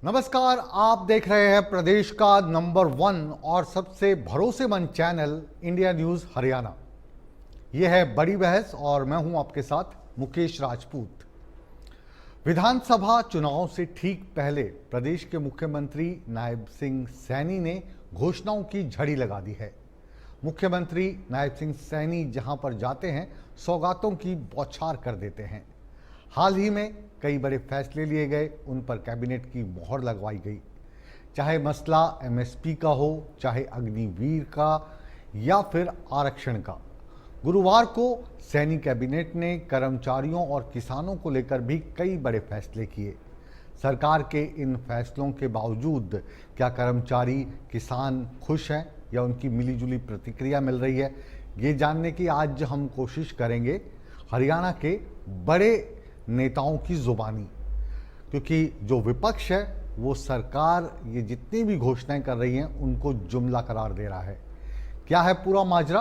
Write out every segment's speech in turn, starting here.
नमस्कार, आप देख रहे हैं प्रदेश का नंबर 1 और सबसे भरोसेमंद चैनल इंडिया न्यूज हरियाणा। यह है बड़ी बहस और मैं हूं आपके साथ मुकेश राजपूत। विधानसभा चुनाव से ठीक पहले प्रदेश के मुख्यमंत्री नायब सिंह सैनी ने घोषणाओं की झड़ी लगा दी है। मुख्यमंत्री नायब सिंह सैनी जहां पर जाते हैं, सौगातों की बौछार कर देते हैं। हाल ही में कई बड़े फैसले लिए गए, उन पर कैबिनेट की मोहर लगवाई गई। चाहे मसला एमएसपी का हो, चाहे अग्निवीर का या फिर आरक्षण का। गुरुवार को सैनी कैबिनेट ने कर्मचारियों और किसानों को लेकर भी कई बड़े फैसले किए। सरकार के इन फैसलों के बावजूद क्या कर्मचारी किसान खुश हैं या उनकी मिलीजुली प्रतिक्रिया मिल रही है, ये जानने की आज हम कोशिश करेंगे हरियाणा के बड़े नेताओं की जुबानी। क्योंकि जो विपक्ष है वो सरकार ये जितनी भी घोषणाएं कर रही हैं उनको जुमला करार दे रहा है। क्या है पूरा माजरा,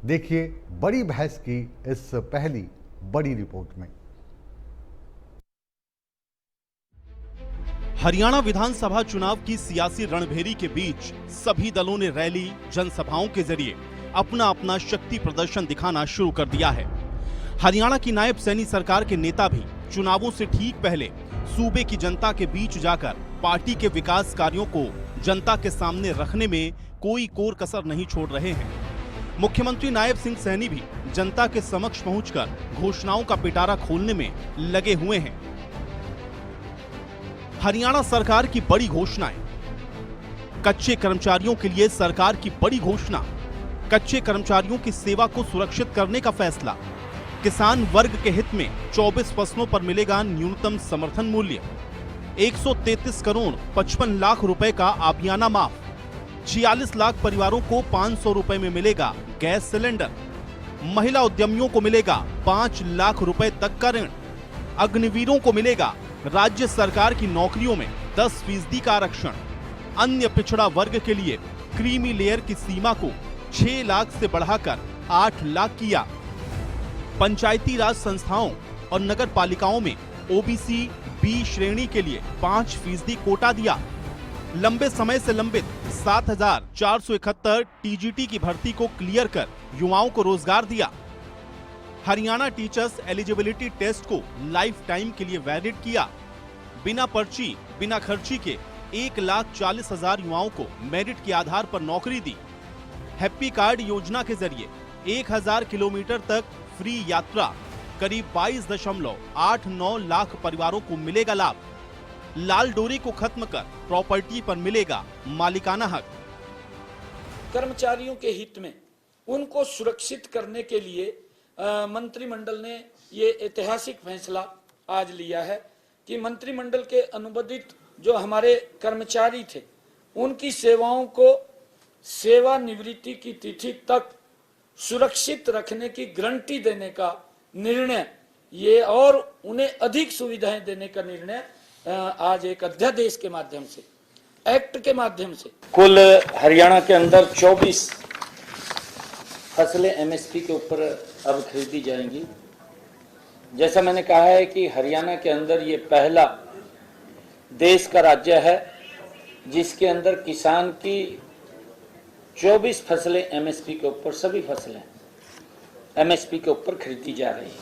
देखिए बड़ी बहस की इस पहली बड़ी रिपोर्ट में। हरियाणा विधानसभा चुनाव की सियासी रणभेरी के बीच सभी दलों ने रैली, जनसभाओं के जरिए अपना अपना शक्ति प्रदर्शन दिखाना शुरू कर दिया है। हरियाणा की नायब सैनी सरकार के नेता भी चुनावों से ठीक पहले सूबे की जनता के बीच जाकर पार्टी के विकास कार्यों को जनता के सामने रखने में कोई कोर कसर नहीं छोड़ रहे हैं। मुख्यमंत्री नायब सिंह सैनी भी जनता के समक्ष पहुंचकर घोषणाओं का पिटारा खोलने में लगे हुए हैं। हरियाणा सरकार की बड़ी घोषणाएं। कच्चे कर्मचारियों के लिए सरकार की बड़ी घोषणा। कच्चे कर्मचारियों की सेवा को सुरक्षित करने का फैसला। किसान वर्ग के हित में 24 फसलों पर मिलेगा न्यूनतम समर्थन मूल्य। 133 करोड़ 55 लाख रुपए का आबियाना माफ। 46 लाख परिवारों को 500 रुपए में मिलेगा गैस सिलेंडर। महिला उद्यमियों को मिलेगा 5 लाख रुपए तक का ऋण। अग्निवीरों को मिलेगा राज्य सरकार की नौकरियों में 10% का आरक्षण। अन्य पिछड़ा वर्ग के लिए क्रीमी लेयर की सीमा को 6 लाख से बढ़ाकर 8 लाख किया। पंचायती राज संस्थाओं और नगर पालिकाओं में ओबीसी बी श्रेणी के लिए 5% कोटा दिया। लंबे समय से लंबित 7,471 टीजीटी की भर्ती को क्लियर कर युवाओं को रोजगार दिया। हरियाणा टीचर्स एलिजिबिलिटी टेस्ट को लाइफ टाइम के लिए वैलिड किया। बिना पर्ची बिना खर्ची के 1,40,000 युवाओं को मेरिट के आधार पर नौकरी दी। हैप्पी कार्ड योजना के जरिए 1,000 किलोमीटर तक फ्री यात्रा। करीब 22.89 लाख परिवारों को मिलेगा लाभ। लाल डोरी को खत्म कर प्रॉपर्टी पर मिलेगा मालिकाना हक। कर्मचारियों के हित में उनको सुरक्षित करने के लिए मंत्रिमंडल ने ये ऐतिहासिक फैसला आज लिया है कि मंत्रिमंडल के अनुबंधित जो हमारे कर्मचारी थे उनकी सेवाओं को सेवानिवृत्ति की तिथि तक सुरक्षित रखने की गारंटी देने का निर्णय ये और उन्हें अधिक सुविधाएं देने का निर्णय आज एक अध्यादेश के माध्यम से, एक्ट के माध्यम से कुल हरियाणा के अंदर 24 फसलें एमएसपी के ऊपर अब खरीदी जाएंगी। जैसा मैंने कहा है कि हरियाणा के अंदर ये पहला देश का राज्य है जिसके अंदर किसान की 24 फसलें एमएसपी के ऊपर, सभी फसलें एमएसपी के ऊपर खरीदी जा रही है।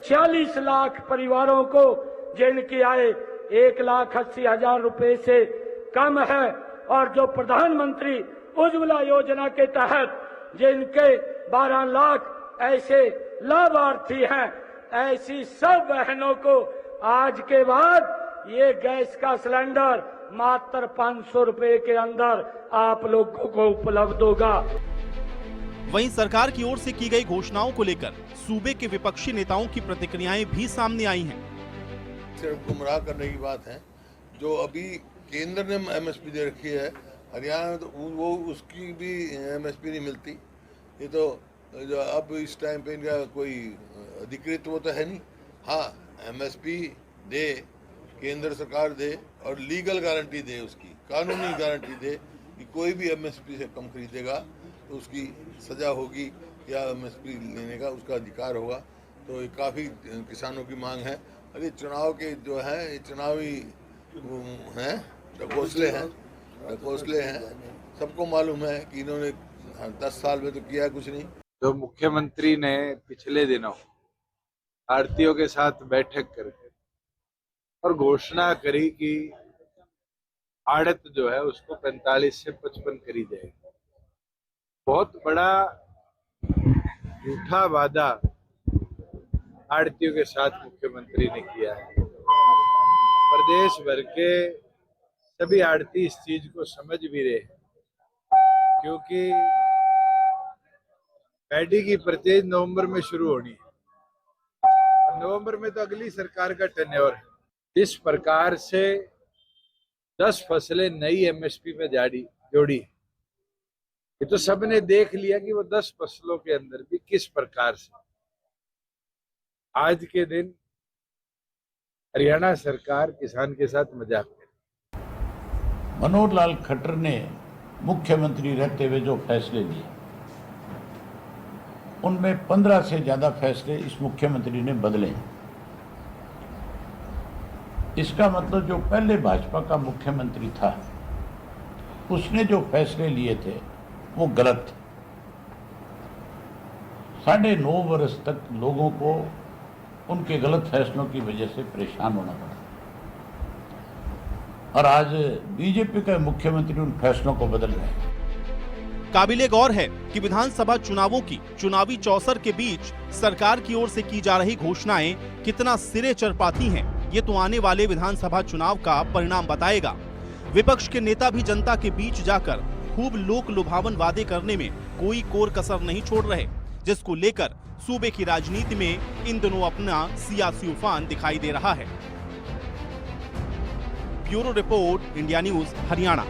46 लाख परिवारों को जिनकी आय 1,80,000 रुपए से कम है और जो प्रधानमंत्री उज्ज्वला योजना के तहत जिनके 12 लाख ऐसे लाभार्थी हैं, ऐसी सब बहनों को आज के बाद ये गैस का सिलेंडर मात्र 500 रुपए के अंदर आप लोगों को उपलब्ध होगा। वहीं सरकार की ओर से की गई घोषणाओं को लेकर सूबे के विपक्षी नेताओं की प्रतिक्रियाएं भी सामने आई हैं। सिर्फ गुमराह करने की बात है। जो अभी केंद्र ने एमएसपी दे रखी है, हरियाणा में तो वो उसकी भी एमएसपी नहीं मिलती। ये तो जो अब इस टाइम पे इनका कोई अधिकृत वो तो है नहीं। हाँ, एमएसपी दे, केंद्र सरकार दे और लीगल गारंटी दे, उसकी कानूनी गारंटी दे कि कोई भी एमएसपी से कम खरीदेगा तो उसकी सजा होगी या एमएसपी लेने का उसका अधिकार होगा। तो ये काफ़ी किसानों की मांग है। और ये चुनाव के जो है, ये चुनावी हैं, ढकोसले हैं। सबको मालूम है कि इन्होंने 10 साल में तो किया कुछ नहीं। तो मुख्यमंत्री ने पिछले दिनों भारतीयों के साथ बैठक करके और घोषणा करी कि आड़त जो है उसको 45 से 55 करी जाएगी। बहुत बड़ा झूठा वादा आड़तियों के साथ मुख्यमंत्री ने किया है। प्रदेश भर के सभी आड़ती इस चीज को समझ भी रहे हैं, क्योंकि पैडी की परचेज नवंबर में शुरू होनी है और नवंबर में तो अगली सरकार का टेन्योर है। इस प्रकार से 10 फसलें नई एमएसपी में जोड़ी, ये तो सबने देख लिया कि वो 10 फसलों के अंदर भी किस प्रकार से आज के दिन हरियाणा सरकार किसान के साथ मजाक करे। मनोहर लाल खट्टर ने मुख्यमंत्री रहते हुए जो फैसले लिए, उनमें 15 से ज्यादा फैसले इस मुख्यमंत्री ने बदले। इसका मतलब जो पहले भाजपा का मुख्यमंत्री था उसने जो फैसले लिए थे वो गलत थे। 9.5 वर्ष तक लोगों को उनके गलत फैसलों की वजह से परेशान होना पड़ा और आज बीजेपी के मुख्यमंत्री उन फैसलों को बदल रहे हैं। काबिले गौर है कि विधानसभा चुनावों की चुनावी चौसर के बीच सरकार की ओर से की जा रही घोषणाएं कितना सिरे चढ़ पाती हैं, ये तो आने वाले विधानसभा चुनाव का परिणाम बताएगा। विपक्ष के नेता भी जनता के बीच जाकर खूब लोक लुभावन वादे करने में कोई कोर कसर नहीं छोड़ रहे, जिसको लेकर सूबे की राजनीति में इन दिनों अपना सियासी उफान दिखाई दे रहा है। Bureau report, India news, Haryana.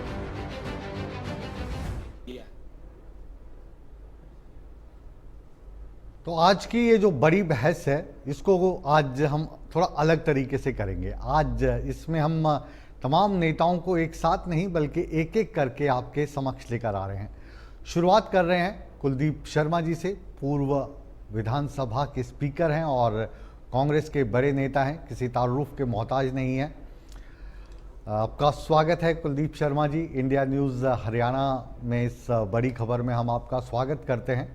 तो आज की ये जो बड़ी बहस है, इसको आज हम थोड़ा अलग तरीके से करेंगे। आज इसमें हम तमाम नेताओं को एक साथ नहीं बल्कि एक एक करके आपके समक्ष लेकर आ रहे हैं। शुरुआत कर रहे हैं कुलदीप शर्मा जी से। पूर्व विधानसभा के स्पीकर हैं और कांग्रेस के बड़े नेता हैं, किसी तारुफ के मोहताज नहीं हैं। आपका स्वागत है कुलदीप शर्मा जी। इंडिया न्यूज़ हरियाणा में इस बड़ी खबर में हम आपका स्वागत करते हैं।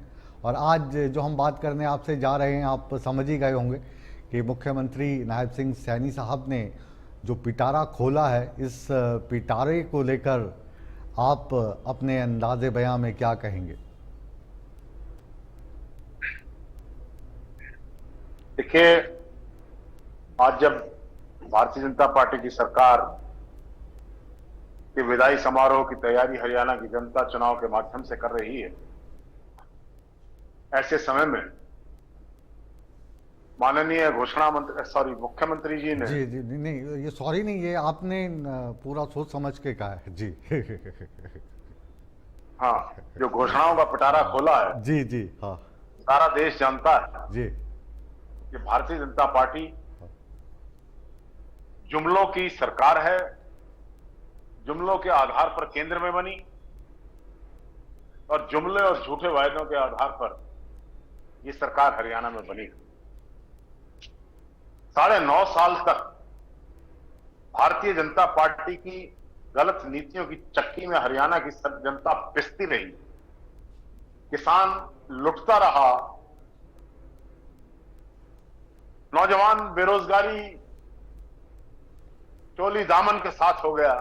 और आज जो हम बात करने आपसे जा रहे हैं, आप समझ ही गए होंगे कि मुख्यमंत्री नायब सिंह सैनी साहब ने जो पिटारा खोला है, इस पिटारे को लेकर आप अपने अंदाज़े बयां में क्या कहेंगे? देखिए, आज जब भारतीय जनता पार्टी की सरकार के विदाई समारोह की तैयारी हरियाणा की जनता चुनाव के माध्यम से कर रही है, ऐसे समय में माननीय मुख्यमंत्री जी ने जी नहीं, ये सॉरी नहीं, ये आपने पूरा सोच समझ के कहा है जी। हाँ, जो घोषणाओं का पिटारा खोला है, जी जी, हाँ, सारा देश जानता है जी कि भारतीय जनता पार्टी जुमलों की सरकार है, जुमलों के आधार पर केंद्र में बनी और जुमले और झूठे वायदों के आधार पर ये सरकार हरियाणा में बनी। 9.5 साल तक भारतीय जनता पार्टी की गलत नीतियों की चक्की में हरियाणा की सब जनता पिसती रही, किसान लुटता रहा, नौजवान बेरोजगारी चोली दामन के साथ हो गया,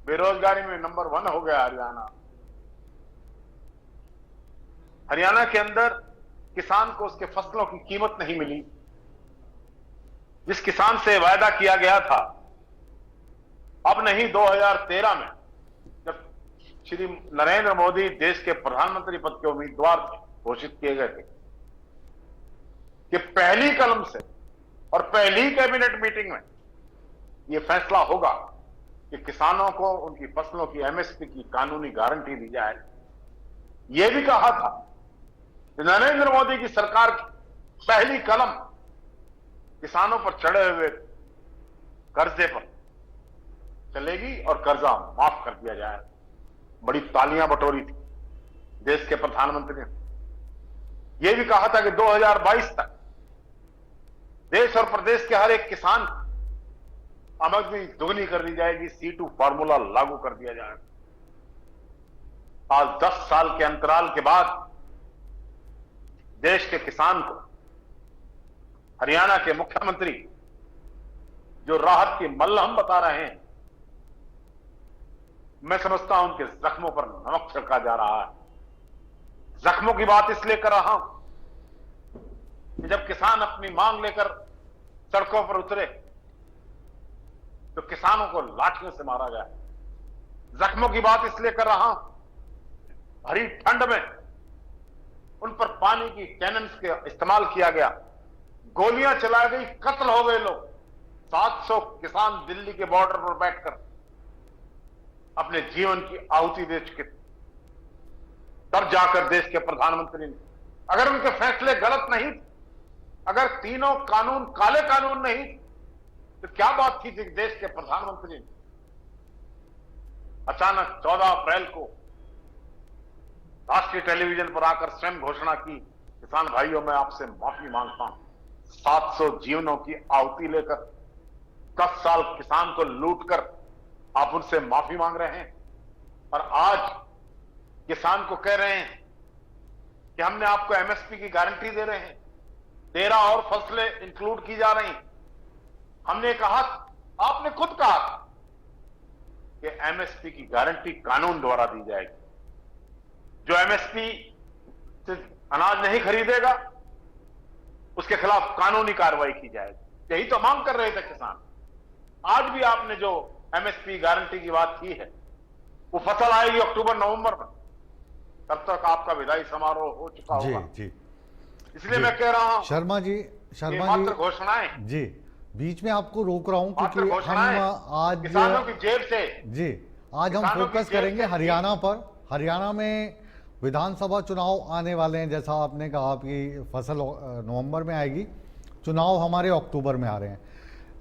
बेरोजगारी में नंबर 1 हो गया हरियाणा। हरियाणा के अंदर किसान को उसके फसलों की कीमत नहीं मिली। जिस किसान से वायदा किया गया था, अब नहीं 2013 में जब श्री नरेंद्र मोदी देश के प्रधानमंत्री पद के उम्मीदवार थे, घोषित किए गए थे कि पहली कलम से और पहली कैबिनेट मीटिंग में यह फैसला होगा कि किसानों को उनकी फसलों की एमएसपी की कानूनी गारंटी दी जाए। यह भी कहा था कि नरेंद्र मोदी की सरकार की पहली कलम किसानों पर चढ़े हुए कर्जे पर चलेगी और कर्जा माफ कर दिया जाए। बड़ी तालियां बटोरी थी देश के प्रधानमंत्री ने। यह भी कहा था कि 2022 तक देश और प्रदेश के हर एक किसान आमदनी दुगनी कर दी जाएगी, C2 फॉर्मूला लागू कर दिया जाएगा। आज 10 साल के अंतराल के बाद देश के किसान को हरियाणा के मुख्यमंत्री जो राहत की मल्लहम बता रहे हैं, मैं समझता हूं उनके जख्मों पर नमक छिड़का जा रहा है। जख्मों की बात इसलिए कर रहा हूं कि जब किसान अपनी मांग लेकर सड़कों पर उतरे तो किसानों को लाठियों से मारा गया। जख्मों की बात इसलिए कर रहा हूं, भरी ठंड में उन पर पानी की कैनन्स का इस्तेमाल किया गया, गोलियां चलाई गई, कत्ल हो गए लोग। 700 किसान दिल्ली के बॉर्डर पर बैठकर अपने जीवन की आहुति दे चुके थे। तब जाकर देश के प्रधानमंत्री ने, अगर उनके फैसले गलत नहीं, अगर तीनों कानून काले कानून नहीं, तो क्या बात थी कि देश के प्रधानमंत्री ने अचानक 14 अप्रैल को राष्ट्रीय टेलीविजन पर आकर स्वयं घोषणा की, किसान भाइयों मैं आपसे माफी मांगता हूं। 700 जीवनों की आहुति लेकर 10 साल किसान को लूटकर आप उनसे माफी मांग रहे हैं, और आज किसान को कह रहे हैं कि हमने आपको एमएसपी की गारंटी दे रहे हैं, 13 और फसलें इंक्लूड की जा रही। हमने कहा, आपने खुद कहा कि एमएसपी की गारंटी कानून द्वारा दी जाएगी। जो एमएसपी से अनाज नहीं खरीदेगा उसके खिलाफ कानूनी कार्रवाई की जाएगी। यही तो मांग कर रहे थे किसान। आज भी आपने जो एमएसपी गारंटी की बात की है, वो फसल आएगी अक्टूबर नवंबर में, तब तक आपका विदाई समारोह हो चुका होगा। जी इसलिए मैं कह रहा हूं शर्मा जी मात्र घोषणाएं, जी बीच में आपको रोक रहा हूं मात्र क्योंकि घोषणाएं हम आज किसानों की जेब से, जी आज हम किसानों की फोकस जेब करेंगे से हरियाणा पर। हरियाणा में विधानसभा चुनाव आने वाले हैं, जैसा आपने कहा कि फसल नवंबर में आएगी, चुनाव हमारे अक्टूबर में आ रहे हैं।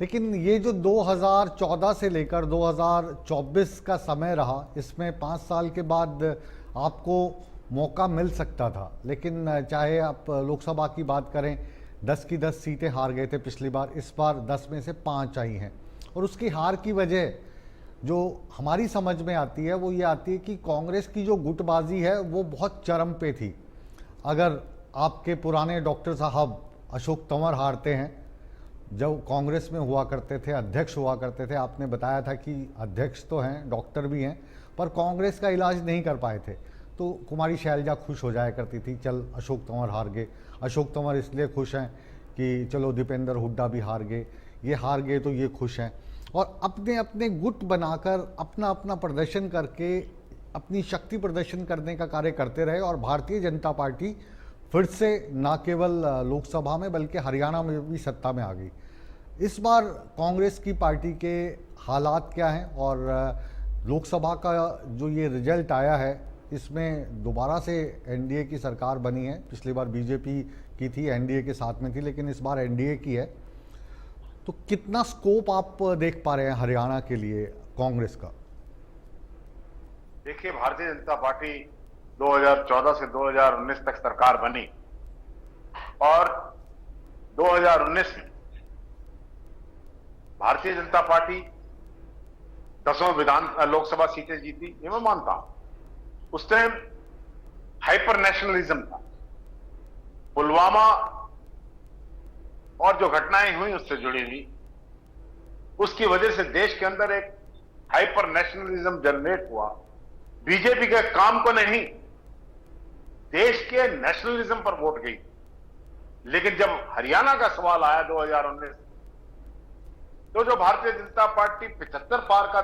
लेकिन ये जो 2014 से लेकर 2024 का समय रहा, इसमें 5 साल के बाद आपको मौका मिल सकता था, लेकिन चाहे आप लोकसभा की बात करें, 10 की 10 सीटें हार गए थे पिछली बार, इस बार 10 में से 5 आई हैं। और उसकी हार की वजह जो हमारी समझ में आती है वो ये आती है कि कांग्रेस की जो गुटबाजी है वो बहुत चरम पे थी। अगर आपके पुराने डॉक्टर साहब अशोक तंवर हारते हैं, जब कांग्रेस में हुआ करते थे, अध्यक्ष हुआ करते थे, आपने बताया था कि अध्यक्ष तो हैं, डॉक्टर भी हैं, पर कांग्रेस का इलाज नहीं कर पाए थे, तो कुमारी शैलजा खुश हो जाया करती थी, चल अशोक तंवर हार गए। अशोक तंवर इसलिए खुश हैं कि चलो दीपेंद्र हुड्डा भी हार गए, ये हार गए तो ये खुश हैं। और अपने अपने गुट बनाकर अपना अपना प्रदर्शन करके अपनी शक्ति प्रदर्शन करने का कार्य करते रहे, और भारतीय जनता पार्टी फिर से न केवल लोकसभा में बल्कि हरियाणा में भी सत्ता में आ गई। इस बार कांग्रेस की पार्टी के हालात क्या हैं, और लोकसभा का जो ये रिजल्ट आया है, इसमें दोबारा से एनडीए की सरकार बनी है। पिछली बार बीजेपी की थी, एनडीए के साथ में थी, लेकिन इस बार एनडीए की है। तो कितना स्कोप आप देख पा रहे हैं हरियाणा के लिए कांग्रेस का? देखिए, भारतीय जनता पार्टी 2014 से 2019 तक सरकार बनी, और 2019 में भारतीय जनता पार्टी 10 लोकसभा सीटें जीती, ये मैं मानता हूं। उस टाइम हाइपर नेशनलिज्म था। पुलवामा और जो घटनाएं हुई उससे जुड़ी हुई, उसकी वजह से देश के अंदर एक हाइपर नेशनलिज्म जनरेट हुआ। बीजेपी के काम को नहीं, देश के नेशनलिज्म पर वोट गई। लेकिन जब हरियाणा का सवाल आया 2019, तो जो भारतीय जनता पार्टी 75 पार का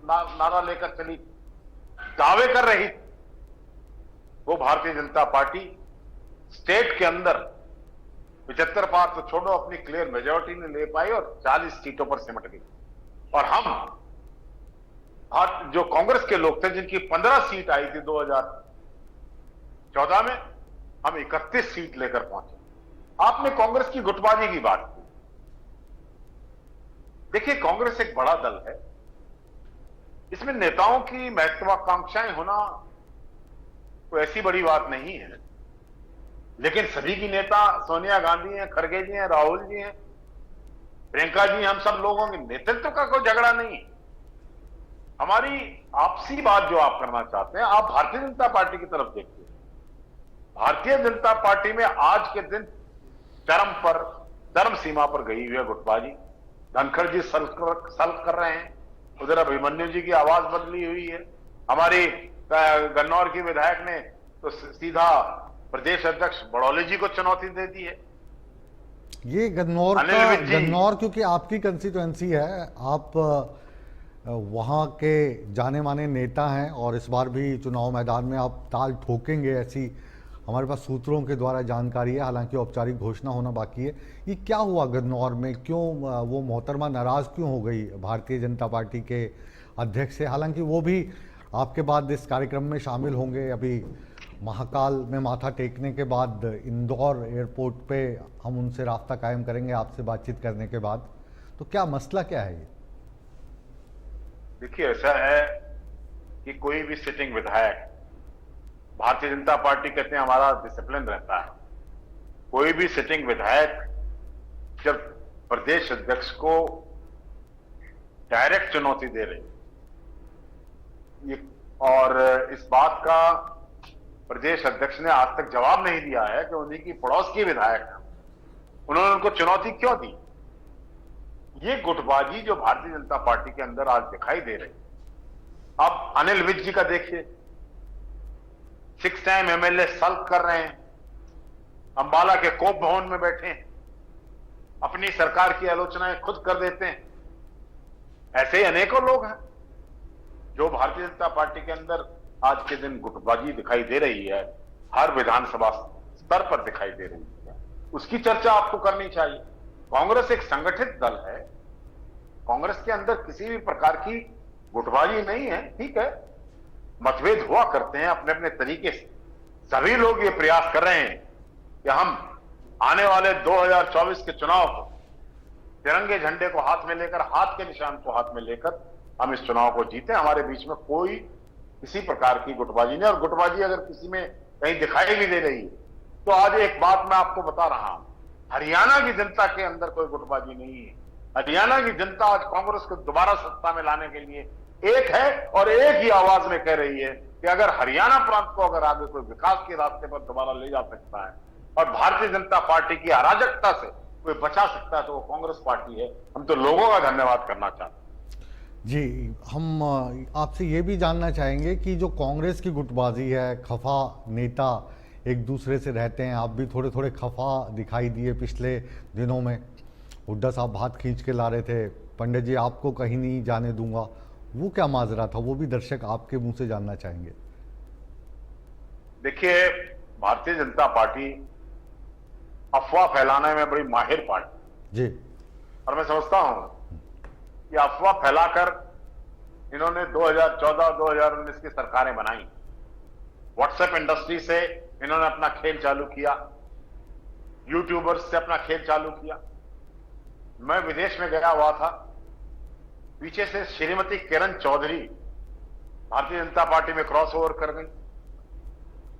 नारा लेकर चली, दावे कर रही, वो भारतीय जनता पार्टी स्टेट के अंदर 75 पार तो छोड़ो, अपनी क्लियर मेजॉरिटी ने ले पाई और 40 सीटों पर सिमट गई। और हम जो कांग्रेस के लोग थे, जिनकी 15 सीट आई थी 2014 में, हम 31 सीट लेकर पहुंचे। आपने कांग्रेस की गुटबाजी की बात की। देखिए, कांग्रेस एक बड़ा दल है, इसमें नेताओं की महत्वाकांक्षाएं होना कोई ऐसी बड़ी बात नहीं है। लेकिन सभी की नेता सोनिया गांधी हैं, खड़गे जी हैं, राहुल जी हैं, प्रियंका जी, हम सब लोगों के नेतृत्व का कोई झगड़ा नहीं है। हमारी आपसी बात जो आप करना चाहते हैं, आप भारतीय जनता पार्टी की तरफ देखिए। भारतीय जनता पार्टी में आज के दिन चरम सीमा पर गई हुई है गुटबाजी। धनखड़ जी सल्फ कर रहे हैं, उधर अभिमन्यु जी की आवाज बदली हुई है। हमारी गन्नौर की विधायक ने तो सीधा प्रदेश अध्यक्ष बड़ौली जी को चुनौती दे दी है। ये गन्नौर क्योंकि आपकी कंस्टिट्यूएंसी है, आप वहाँ के जाने माने नेता हैं और इस बार भी चुनाव मैदान में आप ताल ठोकेंगे, ऐसी हमारे पास सूत्रों के द्वारा जानकारी है, हालांकि औपचारिक घोषणा होना बाकी है। ये क्या हुआ गन्नौर में, क्यों वो मोहतरमा नाराज क्यों हो गई भारतीय जनता पार्टी के अध्यक्ष से? हालांकि वो भी आपके बाद इस कार्यक्रम में शामिल होंगे। अभी महाकाल में माथा टेकने के बाद इंदौर एयरपोर्ट पे हम उनसे रास्ता कायम करेंगे आपसे बातचीत करने के बाद। तो क्या मसला क्या है ये? देखिए, ऐसा है कि कोई भी सिटिंग विधायक, भारतीय जनता पार्टी कहते हैं हमारा डिसिप्लिन रहता है, कोई भी सिटिंग विधायक जब प्रदेश अध्यक्ष को डायरेक्ट चुनौती दे रही और इस बात का प्रदेश अध्यक्ष ने आज तक जवाब नहीं दिया है कि उन्हीं की पड़ोस की विधायक है, उन्होंने उनको चुनौती क्यों दी। ये गुटबाजी जो भारतीय जनता पार्टी के अंदर आज दिखाई दे रही। अब अनिल विज जी का देखिए, 6 टाइम एमएलए सल्फ कर रहे हैं, अंबाला के कोप भवन में बैठे हैं, अपनी सरकार की आलोचनाएं खुद कर देते हैं। ऐसे ही अनेकों लोग हैं जो भारतीय जनता पार्टी के अंदर आज के दिन गुटबाजी दिखाई दे रही है, हर विधानसभा स्तर पर दिखाई दे रही है। उसकी चर्चा आपको करनी चाहिए। कांग्रेस एक संगठित दल है, कांग्रेस के अंदर किसी भी प्रकार की गुटबाजी नहीं है। ठीक है, मतभेद हुआ करते हैं अपने अपने तरीके से। सभी लोग ये प्रयास कर रहे हैं कि हम आने वाले 2024 के चुनाव को तिरंगे झंडे को हाथ में लेकर, हाथ के निशान को हाथ में लेकर हम इस चुनाव को जीते। हमारे बीच में कोई किसी प्रकार की गुटबाजी नहीं, और गुटबाजी अगर किसी में कहीं दिखाई भी दे रही है तो आज एक बात मैं आपको बता रहा हूं, हरियाणा की जनता के अंदर कोई गुटबाजी नहीं है। हरियाणा की जनता आज कांग्रेस को दोबारा सत्ता में लाने के लिए एक है और एक ही आवाज में कह रही है कि अगर हरियाणा प्रांत को अगर आगे कोई विकास के रास्ते पर दोबारा ले जा सकता है और भारतीय जनता पार्टी की अराजकता से कोई बचा सकता है तो वो कांग्रेस पार्टी है। हम तो लोगों का धन्यवाद करना चाहते हैं। जी, हम आपसे ये भी जानना चाहेंगे कि जो कांग्रेस की गुटबाजी है, खफा नेता एक दूसरे से रहते हैं, आप भी थोड़े थोड़े खफा दिखाई दिए पिछले दिनों में। हुड्डा साहब हाथ खींच के ला रहे थे, पंडित जी आपको कहीं नहीं जाने दूंगा, वो क्या माजरा था? वो भी दर्शक आपके मुंह से जानना चाहेंगे। देखिए, भारतीय जनता पार्टी अफवाह फैलाने में बड़ी माहिर पार्टी जी, और मैं समझता हूं कि अफवाह फैलाकर इन्होंने 2014-2019 की सरकारें बनाई। व्हाट्सएप इंडस्ट्री से इन्होंने अपना खेल चालू किया, यूट्यूबर्स से अपना खेल चालू किया। मैं विदेश में गया हुआ था, पीछे से श्रीमती किरण चौधरी भारतीय जनता पार्टी में क्रॉस ओवर कर गई।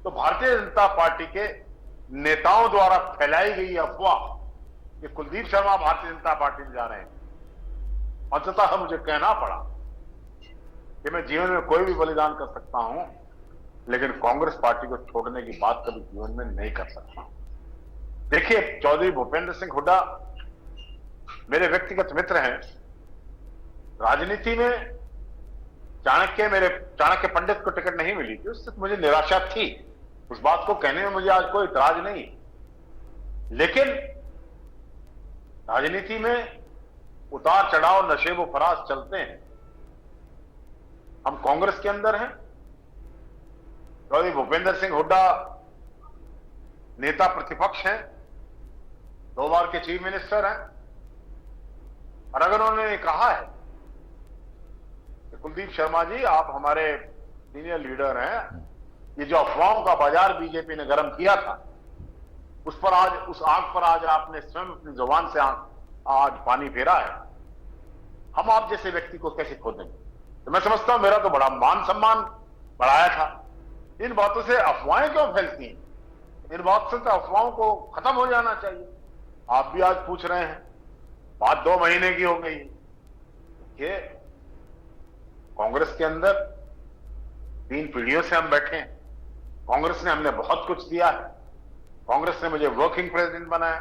तो भारतीय जनता पार्टी के नेताओं द्वारा फैलाई गई अफवाह कि कुलदीप शर्मा भारतीय जनता पार्टी में जा रहे हैं, अंततः मुझे कहना पड़ा कि मैं जीवन में कोई भी बलिदान कर सकता हूं, लेकिन कांग्रेस पार्टी को छोड़ने की बात कभी जीवन में नहीं कर सकता। देखिए, चौधरी भूपेंद्र सिंह हुड्डा मेरे व्यक्तिगत मित्र हैं। राजनीति में चाणक्य पंडित को टिकट नहीं मिली थी, उससे मुझे निराशा थी। उस बात को कहने में मुझे आज कोई इतराज नहीं, लेकिन राजनीति में उतार चढ़ाव, नशेबो फराज चलते हैं। हम कांग्रेस के अंदर हैं। चौधरी भूपेंद्र सिंह हुड्डा नेता प्रतिपक्ष हैं, 2 बार के चीफ मिनिस्टर हैं, और अगर उन्होंने कहा है कि कुलदीप शर्मा जी आप हमारे सीनियर लीडर हैं, ये जो अफवाहों का बाजार बीजेपी ने गर्म किया था, उस आग पर आज आपने स्वयं अपनी जुबान से आज पानी फेरा है, हम आप जैसे व्यक्ति को कैसे खो देंगे? तो मैं समझता हूं मेरा तो बड़ा मान सम्मान बढ़ाया था। इन बातों से अफवाहें क्यों फैलती हैं? इन बातों से तो अफवाहों को खत्म हो जाना चाहिए। आप भी आज पूछ रहे हैं बात 2 महीने की हो गई। ये कांग्रेस के अंदर 3 पीढ़ियों से हम बैठे हैं। कांग्रेस ने हमने बहुत कुछ दिया है। कांग्रेस ने मुझे वर्किंग प्रेसिडेंट बनाया।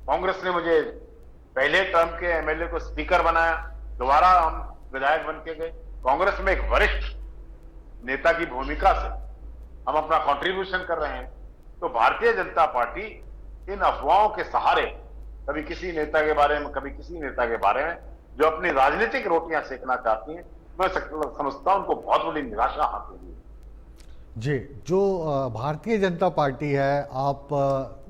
कांग्रेस ने मुझे पहले टर्म के एमएलए को स्पीकर बनाया। दोबारा हम विधायक बन के गए। कांग्रेस में एक वरिष्ठ नेता की भूमिका से हम अपना कंट्रीब्यूशन कर रहे हैं। तो भारतीय जनता पार्टी इन अफवाहों के सहारे कभी किसी नेता के बारे में, कभी किसी नेता के बारे में, जो अपनी राजनीतिक रोटियां सेकना चाहती हैं, मैं समझता हूं उनको बहुत बड़ी निराशा हाथ लगी है। जी, जो भारतीय जनता पार्टी है, आप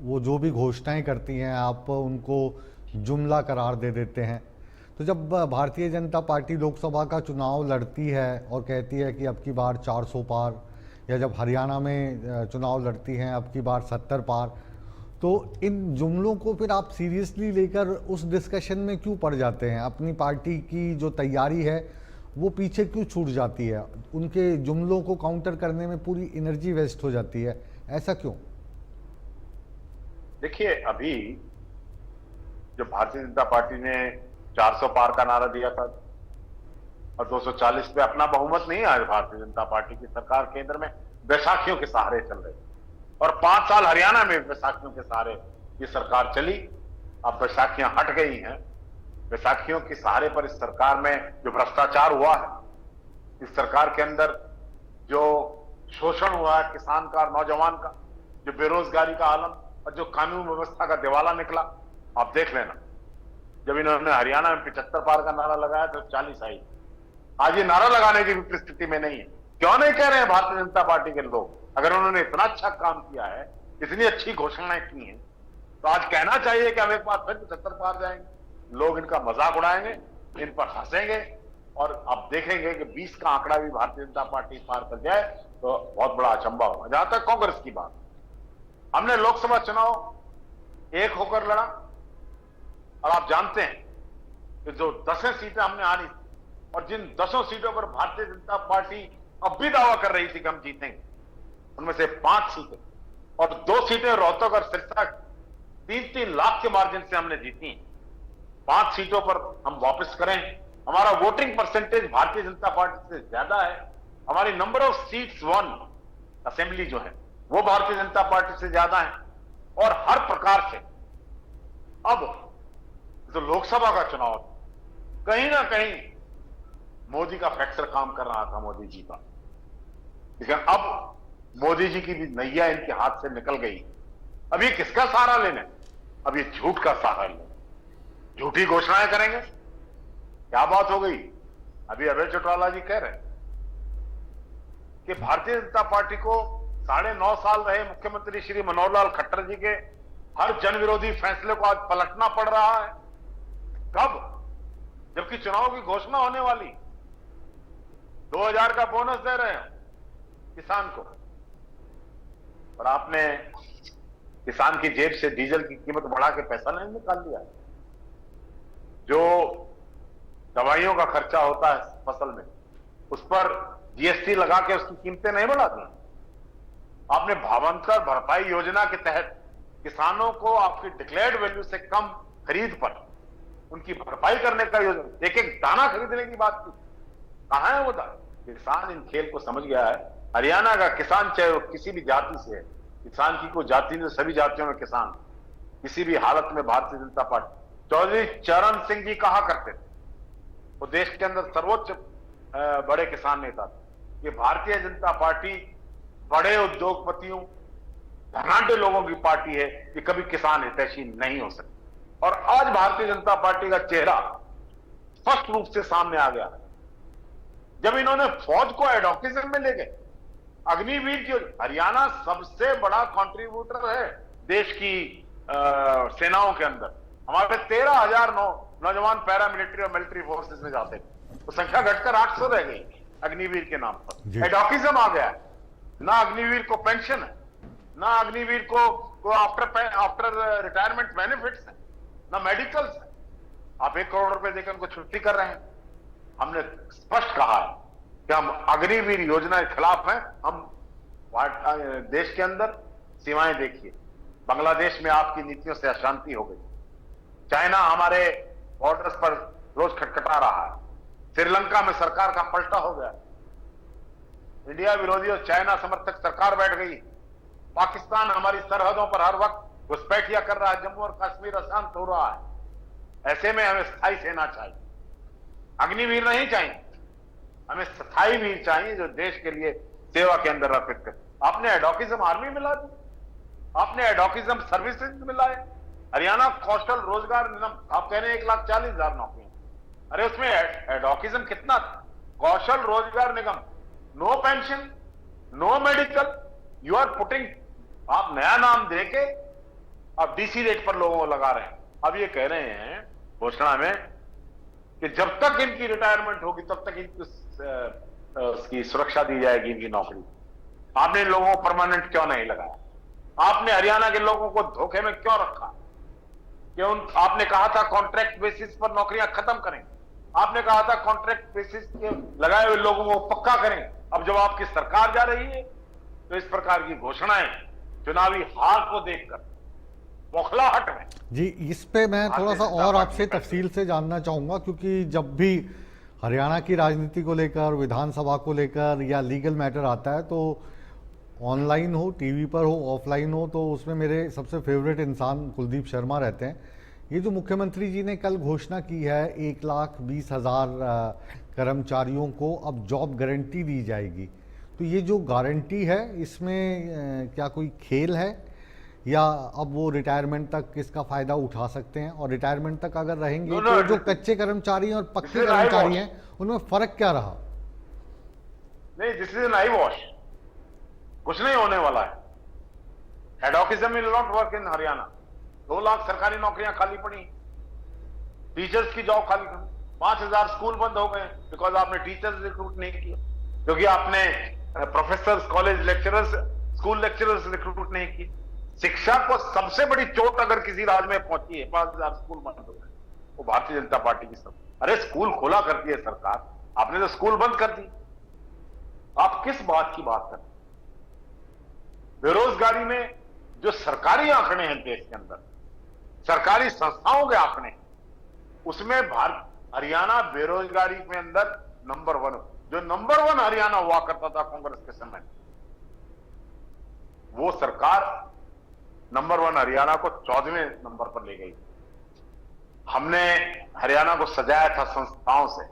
वो जो भी घोषणाएं करती हैं आप उनको जुमला करार दे देते हैं। तो जब भारतीय जनता पार्टी लोकसभा का चुनाव लड़ती है और कहती है कि अब की बार 400 पार, या जब हरियाणा में चुनाव लड़ती हैं अब की बार 70 पार, तो इन जुमलों को फिर आप सीरियसली लेकर उस डिस्कशन में क्यों पड़ जाते हैं? अपनी पार्टी की जो तैयारी है वो पीछे क्यों छूट जाती है? उनके जुमलों को काउंटर करने में पूरी एनर्जी वेस्ट हो जाती है, ऐसा क्यों? देखिए, अभी जो भारतीय जनता पार्टी ने 400 पार का नारा दिया था और 240 पे अपना बहुमत नहीं आया, भारतीय जनता पार्टी की सरकार केंद्र में बैसाखियों के सहारे चल रही और 5 साल हरियाणा में बैसाखियों के सहारे ये सरकार चली। अब बैसाखियां हट गई हैं। बैसाखियों के सहारे पर इस सरकार में जो भ्रष्टाचार हुआ है, इस सरकार के अंदर जो शोषण हुआ है किसान का, नौजवान का, जो बेरोजगारी का आलम और जो कानून व्यवस्था का दिवाला निकला, आप देख लेना। जब इन्होंने हरियाणा में 75 पार का नारा लगाया तो 40 आई। आज ये नारा लगाने की भी परिस्थिति में नहीं है। क्यों नहीं कह रहे हैं भारतीय जनता पार्टी के लोग? अगर उन्होंने इतना अच्छा काम किया है, इतनी अच्छी घोषणाएं की हैं, तो आज कहना चाहिए कि हम एक बार फिर 75 पार जाएंगे। लोग इनका मजाक उड़ाएंगे, इन पर हंसेंगे और आप देखेंगे कि 20 का आंकड़ा भी भारतीय जनता पार्टी पार कर जाए तो बहुत बड़ा अचंभा होगा। जहां तक कांग्रेस की बात, हमने लोकसभा चुनाव एक होकर लड़ा और आप जानते हैं कि जो 10 सीटें हमने हारी और जिन 10 सीटों पर भारतीय जनता पार्टी अब भी दावा कर रही थी कि हम जीतेंगे, उनमें से 5 सीटें और 2 सीटें रोहतक और सिरसा 3-3 लाख के मार्जिन से हमने जीती। 5 सीटों पर हम वापस करें। हमारा voting percentage Bharatiya Janata party से ज्यादा है। हमारी number of seats one assembly जो है वो भारतीय जनता पार्टी से ज्यादा है। और हर प्रकार से अब जो लोकसभा का चुनाव कहीं ना कहीं मोदी का फैक्टर काम कर रहा था, मोदी जी का। लेकिन अब मोदी जी की भी नैया इनके हाथ से निकल गई। अब ये किसका सहारा लेने? अब ये झूठ का सहारा लेने, झूठी घोषणाएं करेंगे। क्या बात हो गई? अभी अभय चौटाला जी कह रहे हैं कि भारतीय जनता पार्टी को 9.5 साल रहे मुख्यमंत्री श्री मनोहर लाल खट्टर जी के हर जन विरोधी फैसले को आज पलटना पड़ रहा है। कब? जबकि चुनाव की घोषणा होने वाली। 2000 का बोनस दे रहे हैं किसान को और आपने किसान की जेब से डीजल की कीमत बढ़ा के पैसा नहीं निकाल लिया। जो दवाइयों का खर्चा होता है फसल में, उस पर जीएसटी लगा के उसकी कीमतें नहीं बढ़ा दी। आपने भावांतर भरपाई योजना के तहत किसानों को आपकी डिक्लेयर्ड वैल्यू से कम खरीद पर उनकी भरपाई करने का योजना, एक एक दाना खरीदने की बात की। कहां है वो दाना? किसान इन खेल को समझ गया है। हरियाणा का किसान चाहे वो किसी भी जाति से है, किसान की कोई जाति नहीं, सभी जातियों में किसान किसी भी हालत में भारतीय जनता पार्टी। चौधरी चरण सिंह जी कहा करते थे, वो देश के अंदर सर्वोच्च बड़े किसान नेता थे, कि भारतीय जनता पार्टी बड़े उद्योगपतियों, धनाढ्य लोगों की पार्टी है, कि कभी किसान हितैषी नहीं हो सकती। और आज भारतीय जनता पार्टी का चेहरा स्पष्ट रूप से सामने आ गया। जब इन्होंने फौज को एडोकिज्म में ले गए, अग्निवीर की, हरियाणा सबसे बड़ा कंट्रीब्यूटर है देश की सेनाओं के अंदर। हमारे 13,000 नौजवान पैरामिलिट्री और मिलिट्री फोर्सेस में जाते थे, तो संख्या घटकर 800 रह गई अग्निवीर के नाम पर। एडोकिज्म आ गया है। ना अग्निवीर को पेंशन है, ना अग्निवीर को आफ्टर रिटायरमेंट बेनिफिट्स है, ना मेडिकल्स है। आप 1 करोड़ रुपए देकर उनको छुट्टी कर रहे हैं। हमने स्पष्ट कहा है कि हम अग्निवीर योजना के खिलाफ हैं। हम देश के अंदर सीमाएं देखिए, बांग्लादेश में आपकी नीतियों से अशांति हो गई। चाइना हमारे बॉर्डर्स पर रोज खटखटा रहा है। श्रीलंका में सरकार का पलटा हो गया, इंडिया विरोधी और चाइना समर्थक सरकार बैठ गई। पाकिस्तान हमारी सरहदों पर हर वक्त घुसपैठिया कर रहा है, जम्मू और कश्मीर अशांत हो रहा है। ऐसे में हमें स्थायी सेना चाहिए, अग्निवीर नहीं चाहिए, हमें स्थायी वीर चाहिए जो देश के लिए सेवा के अंदर अर्पित करे। आपने एडोकिज्म आर्मी मिला दी, आपने एडोकिज्म सर्विसेज मिलाए। हरियाणा कौशल रोजगार निगम, आप कह रहे हैं 1,40,000 नौकरियां, अरे उसमें एडोकिज्म कितना था? Kaushal Rozgar Nigam, no pension, no medical, you are putting, आप नया नाम देके अब डीसी रेट पर लोगों को लगा रहे हैं। अब ये कह रहे हैं घोषणा में कि जब तक इनकी रिटायरमेंट होगी तब तक इनकी उसकी सुरक्षा दी जाएगी, इनकी नौकरी। आपने इन लोगों को परमानेंट क्यों नहीं लगाया? आपने हरियाणा के लोगों को धोखे में क्यों रखा? कि आपने कहा था कॉन्ट्रैक्ट बेसिस पर नौकरियां खत्म करें, आपने कहा था कॉन्ट्रैक्ट बेसिस के लगाए हुए लोगों को पक्का करें। अब जब आपकी सरकार जा रही है तो इस प्रकार की घोषणाएं चुनावी हार को देखकर बौखलाहट में। जी, इस पे मैं थोड़ा सा और आपसे तफसील से जानना चाहूंगा, क्योंकि जब भी हरियाणा की राजनीति को लेकर, विधानसभा को लेकर या लीगल मैटर आता है तो ऑनलाइन हो, टीवी पर हो, ऑफलाइन हो, तो उसमें मेरे सबसे फेवरेट इंसान कुलदीप शर्मा रहते हैं। ये जो मुख्यमंत्री जी ने कल घोषणा की है 1,20,000 कर्मचारियों को अब जॉब गारंटी दी जाएगी, तो ये जो गारंटी है इसमें क्या कोई खेल है या अब वो रिटायरमेंट तक इसका फायदा उठा सकते हैं? और रिटायरमेंट तक अगर रहेंगे तो जो कच्चे कर्मचारी हैं और पक्के कर्मचारी हैं उनमें फर्क क्या रहा? नहीं, दिस इज नाइव वॉश, कुछ नहीं होने वाला है। Adhocism will not work in Haryana. 2 lakh सरकारी नौकरियां खाली पड़ी, टीचर्स की जॉब खाली पड़ी, 5,000 स्कूल बंद हो गए बिकॉज आपने टीचर्स रिक्रूट नहीं किया, क्योंकि आपने professors, college lecturers, school lecturers recruit नहीं किए। शिक्षा को सबसे बड़ी चोट अगर किसी राज्य में पहुंची है, 5,000 स्कूल बंद हो गए, वो भारतीय जनता पार्टी की सब। अरे स्कूल खोला करती है सरकार, आपने तो स्कूल बंद कर दी। आप किस बात की बात करते हैं? बेरोजगारी में जो सरकारी आंकड़े हैं देश के अंदर, सरकारी संस्थाओं के आंकड़े, उसमें हरियाणा बेरोजगारी में अंदर नंबर 1, जो नंबर 1 हरियाणा हुआ करता था कांग्रेस के समय, वो सरकार नंबर 1 हरियाणा को 14वें नंबर पर ले गई। हमने हरियाणा को सजाया था संस्थाओं से,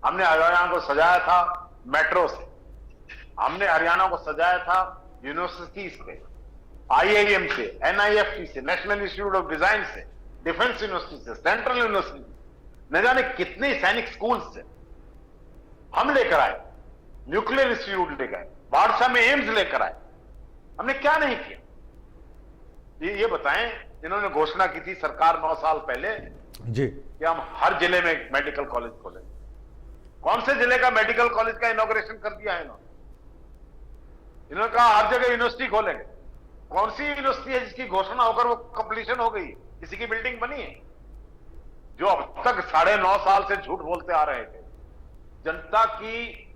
हमने हरियाणा को सजाया था मेट्रो से, हमने हरियाणा को सजाया था यूनिवर्सिटी से, IIM से, NIFT से, नेशनल इंस्टीट्यूट ऑफ डिजाइन से, डिफेंस यूनिवर्सिटी से, सेंट्रल यूनिवर्सिटी, न जाने कितने सैनिक स्कूल से हम लेकर आए, न्यूक्लियर इंस्टीट्यूट लेकर आए, बाड़सा में एम्स लेकर आए। हमने क्या नहीं किया? ये बताएं। इन्होंने घोषणा की थी सरकार 9 साल पहले जी कि हम हर जिले में मेडिकल कॉलेज खोलेंगे। कौन से जिले का मेडिकल कॉलेज का इनॉग्रेशन कर दिया है इन्होंने कहा हर जगह यूनिवर्सिटी खोलेंगे। कौन सी यूनिवर्सिटी है जिसकी घोषणा होकर वो कंप्लीशन हो गई? किसी की बिल्डिंग बनी है? जो अब तक 9.5 साल से झूठ बोलते आ रहे थे, जनता की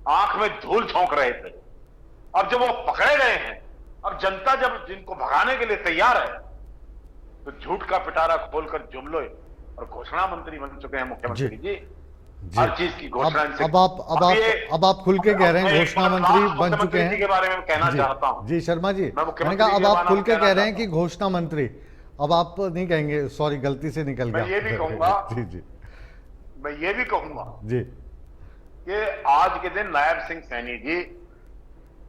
आंख में धूल झोंक रहे थे, अब जब वो पकड़े गए हैं, अब जनता जब जिनको भगाने के लिए तैयार है, तो झूठ का पिटारा खोलकर जुमले और घोषणा मंत्री बन चुके हैं मुख्यमंत्री जी। हर चीज की घोषणा। अब आप खुल के कह रहे हैं घोषणा मंत्री बन चुके हैं के बारे में कहना चाहता हूं जी शर्मा जी। मैंने कहा अब आप खुल के कह रहे हैं कि घोषणा मंत्री, अब आप नहीं कहेंगे, सॉरी गलती से निकल गया। मैं ये भी कहूंगा जी जी, मैं ये भी कहूंगा जी कि आज के दिन नायब सिंह सैनी जी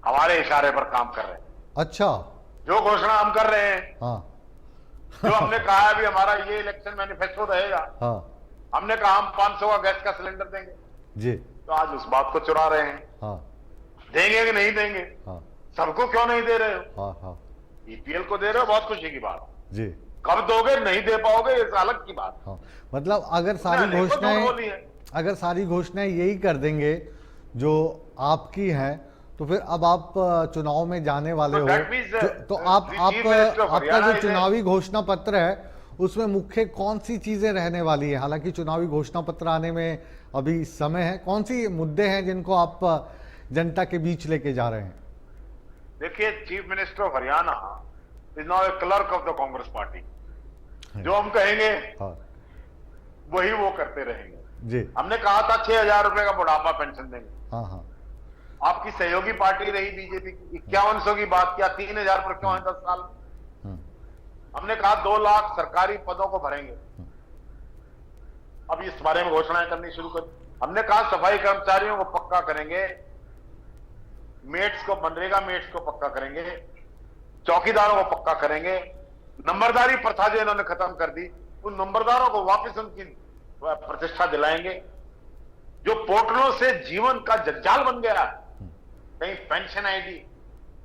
हमारे इशारे पर काम कर रहे हैं। अच्छा, जो घोषणा हम कर रहे हैं, हाँ जो हमने कहा है भी हमारा ये इलेक्शन मैनिफेस्टो रहेगा, हाँ हमने कहा हम 500 का गैस का सिलेंडर देंगे जी, तो आज उस बात को चुरा रहे हैं। हाँ देंगे कि नहीं देंगे? हाँ सबको क्यों नहीं दे रहे हो? हाँ हाँ EPL को दे रहे हो, बहुत खुशी की बात। जी, कब दोगे, नहीं दे पाओगे, ये अलग की बात। हाँ मतलब अगर सारी घोषणाएं यही कर देंगे जो आपकी हैं, तो फिर अब आप चुनाव में जाने वाले हो, तो आपका जो चुनावी घोषणा पत्र है उसमें मुख्य कौन सी चीजें रहने वाली है? हालांकि चुनावी घोषणा पत्र आने में अभी समय है, कौन सी मुद्दे हैं जिनको आप जनता के बीच लेके जा रहे हैं? देखिए, chief minister of Haryana is now A clerk of the Congress party. जो हम कहेंगे हाँ वही वो करते रहेंगे। जी। हमने कहा था 6,000 रुपए का बुढ़ापा पेंशन देंगे। हाँ हाँ। आपकी सहयोगी पार्टी रही बीजेपी की, 5100 की बात किया, 3,000 पर क्यों है 10 साल में? हमने कहा 2 लाख सरकारी पदों को भरेंगे। अब इस बारे में घोषणाएं करनी शुरू कर। हमने कहा सफाई कर्मचारियों को पक्का करेंगे, मेट्स को, मनरेगा मेट्स को पक्का करेंगे, चौकीदारों को पक्का करेंगे। नंबरदारी प्रथा जो इन्होंने खत्म कर दी, उन नंबरदारों को वापस उनकी प्रतिष्ठा दिलाएंगे। जो पोर्टलों से जीवन का जंजाल बन गया, कहीं पेंशन आईडी,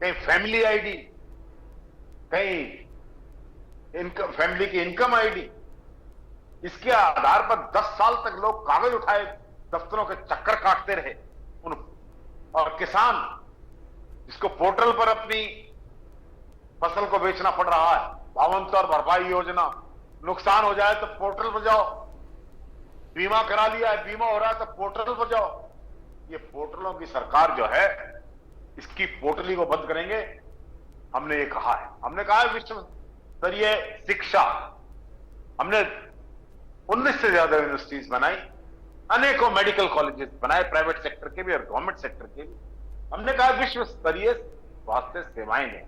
कहीं फैमिली आईडी, कहीं इनकम, फैमिली की इनकम आईडी, इसके आधार पर 10 साल तक लोग कागज उठाए दफ्तरों के चक्कर काटते रहे। और किसान जिसको पोर्टल पर अपनी फसल को बेचना पड़ रहा है, भावांतर भरपाई योजना, नुकसान हो जाए तो पोर्टल पर जाओ, बीमा करा लिया है, बीमा हो रहा है तो पोर्टल पर जाओ। ये पोर्टलों की सरकार जो है, इसकी पोर्टली को बंद करेंगे। हमने ये कहा है। हमने कहा है विश्व स्तरीय शिक्षा, हमने 19 से ज्यादा यूनिवर्सिटीज बनाई, अनेकों मेडिकल कॉलेजेस बनाए, प्राइवेट सेक्टर के भी और गवर्नमेंट सेक्टर के भी। हमने कहा विश्व स्तरीय स्वास्थ्य सेवाएं दें।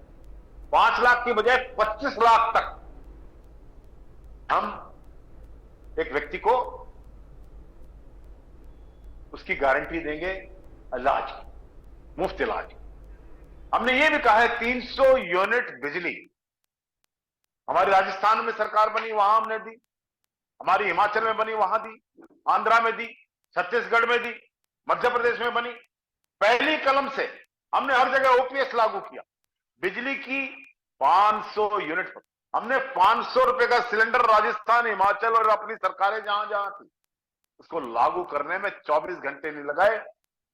5 लाख की बजाय 25 लाख तक हम एक व्यक्ति को उसकी गारंटी देंगे, इलाज, मुफ्त इलाज। हमने ये भी कहा है 300 यूनिट बिजली हमारी राजस्थान में सरकार बनी, वहां हमने दी, हमारी हिमाचल में बनी, वहां दी, आंध्रा में दी, छत्तीसगढ़ में दी, मध्य प्रदेश में बनी। पहली कलम से हमने हर जगह ओपीएस लागू किया। बिजली की 500 यूनिट, हमने 500 रुपए का सिलेंडर राजस्थान, हिमाचल और अपनी सरकारें जहां जहां थी, उसको लागू करने में 24 घंटे नहीं लगाए।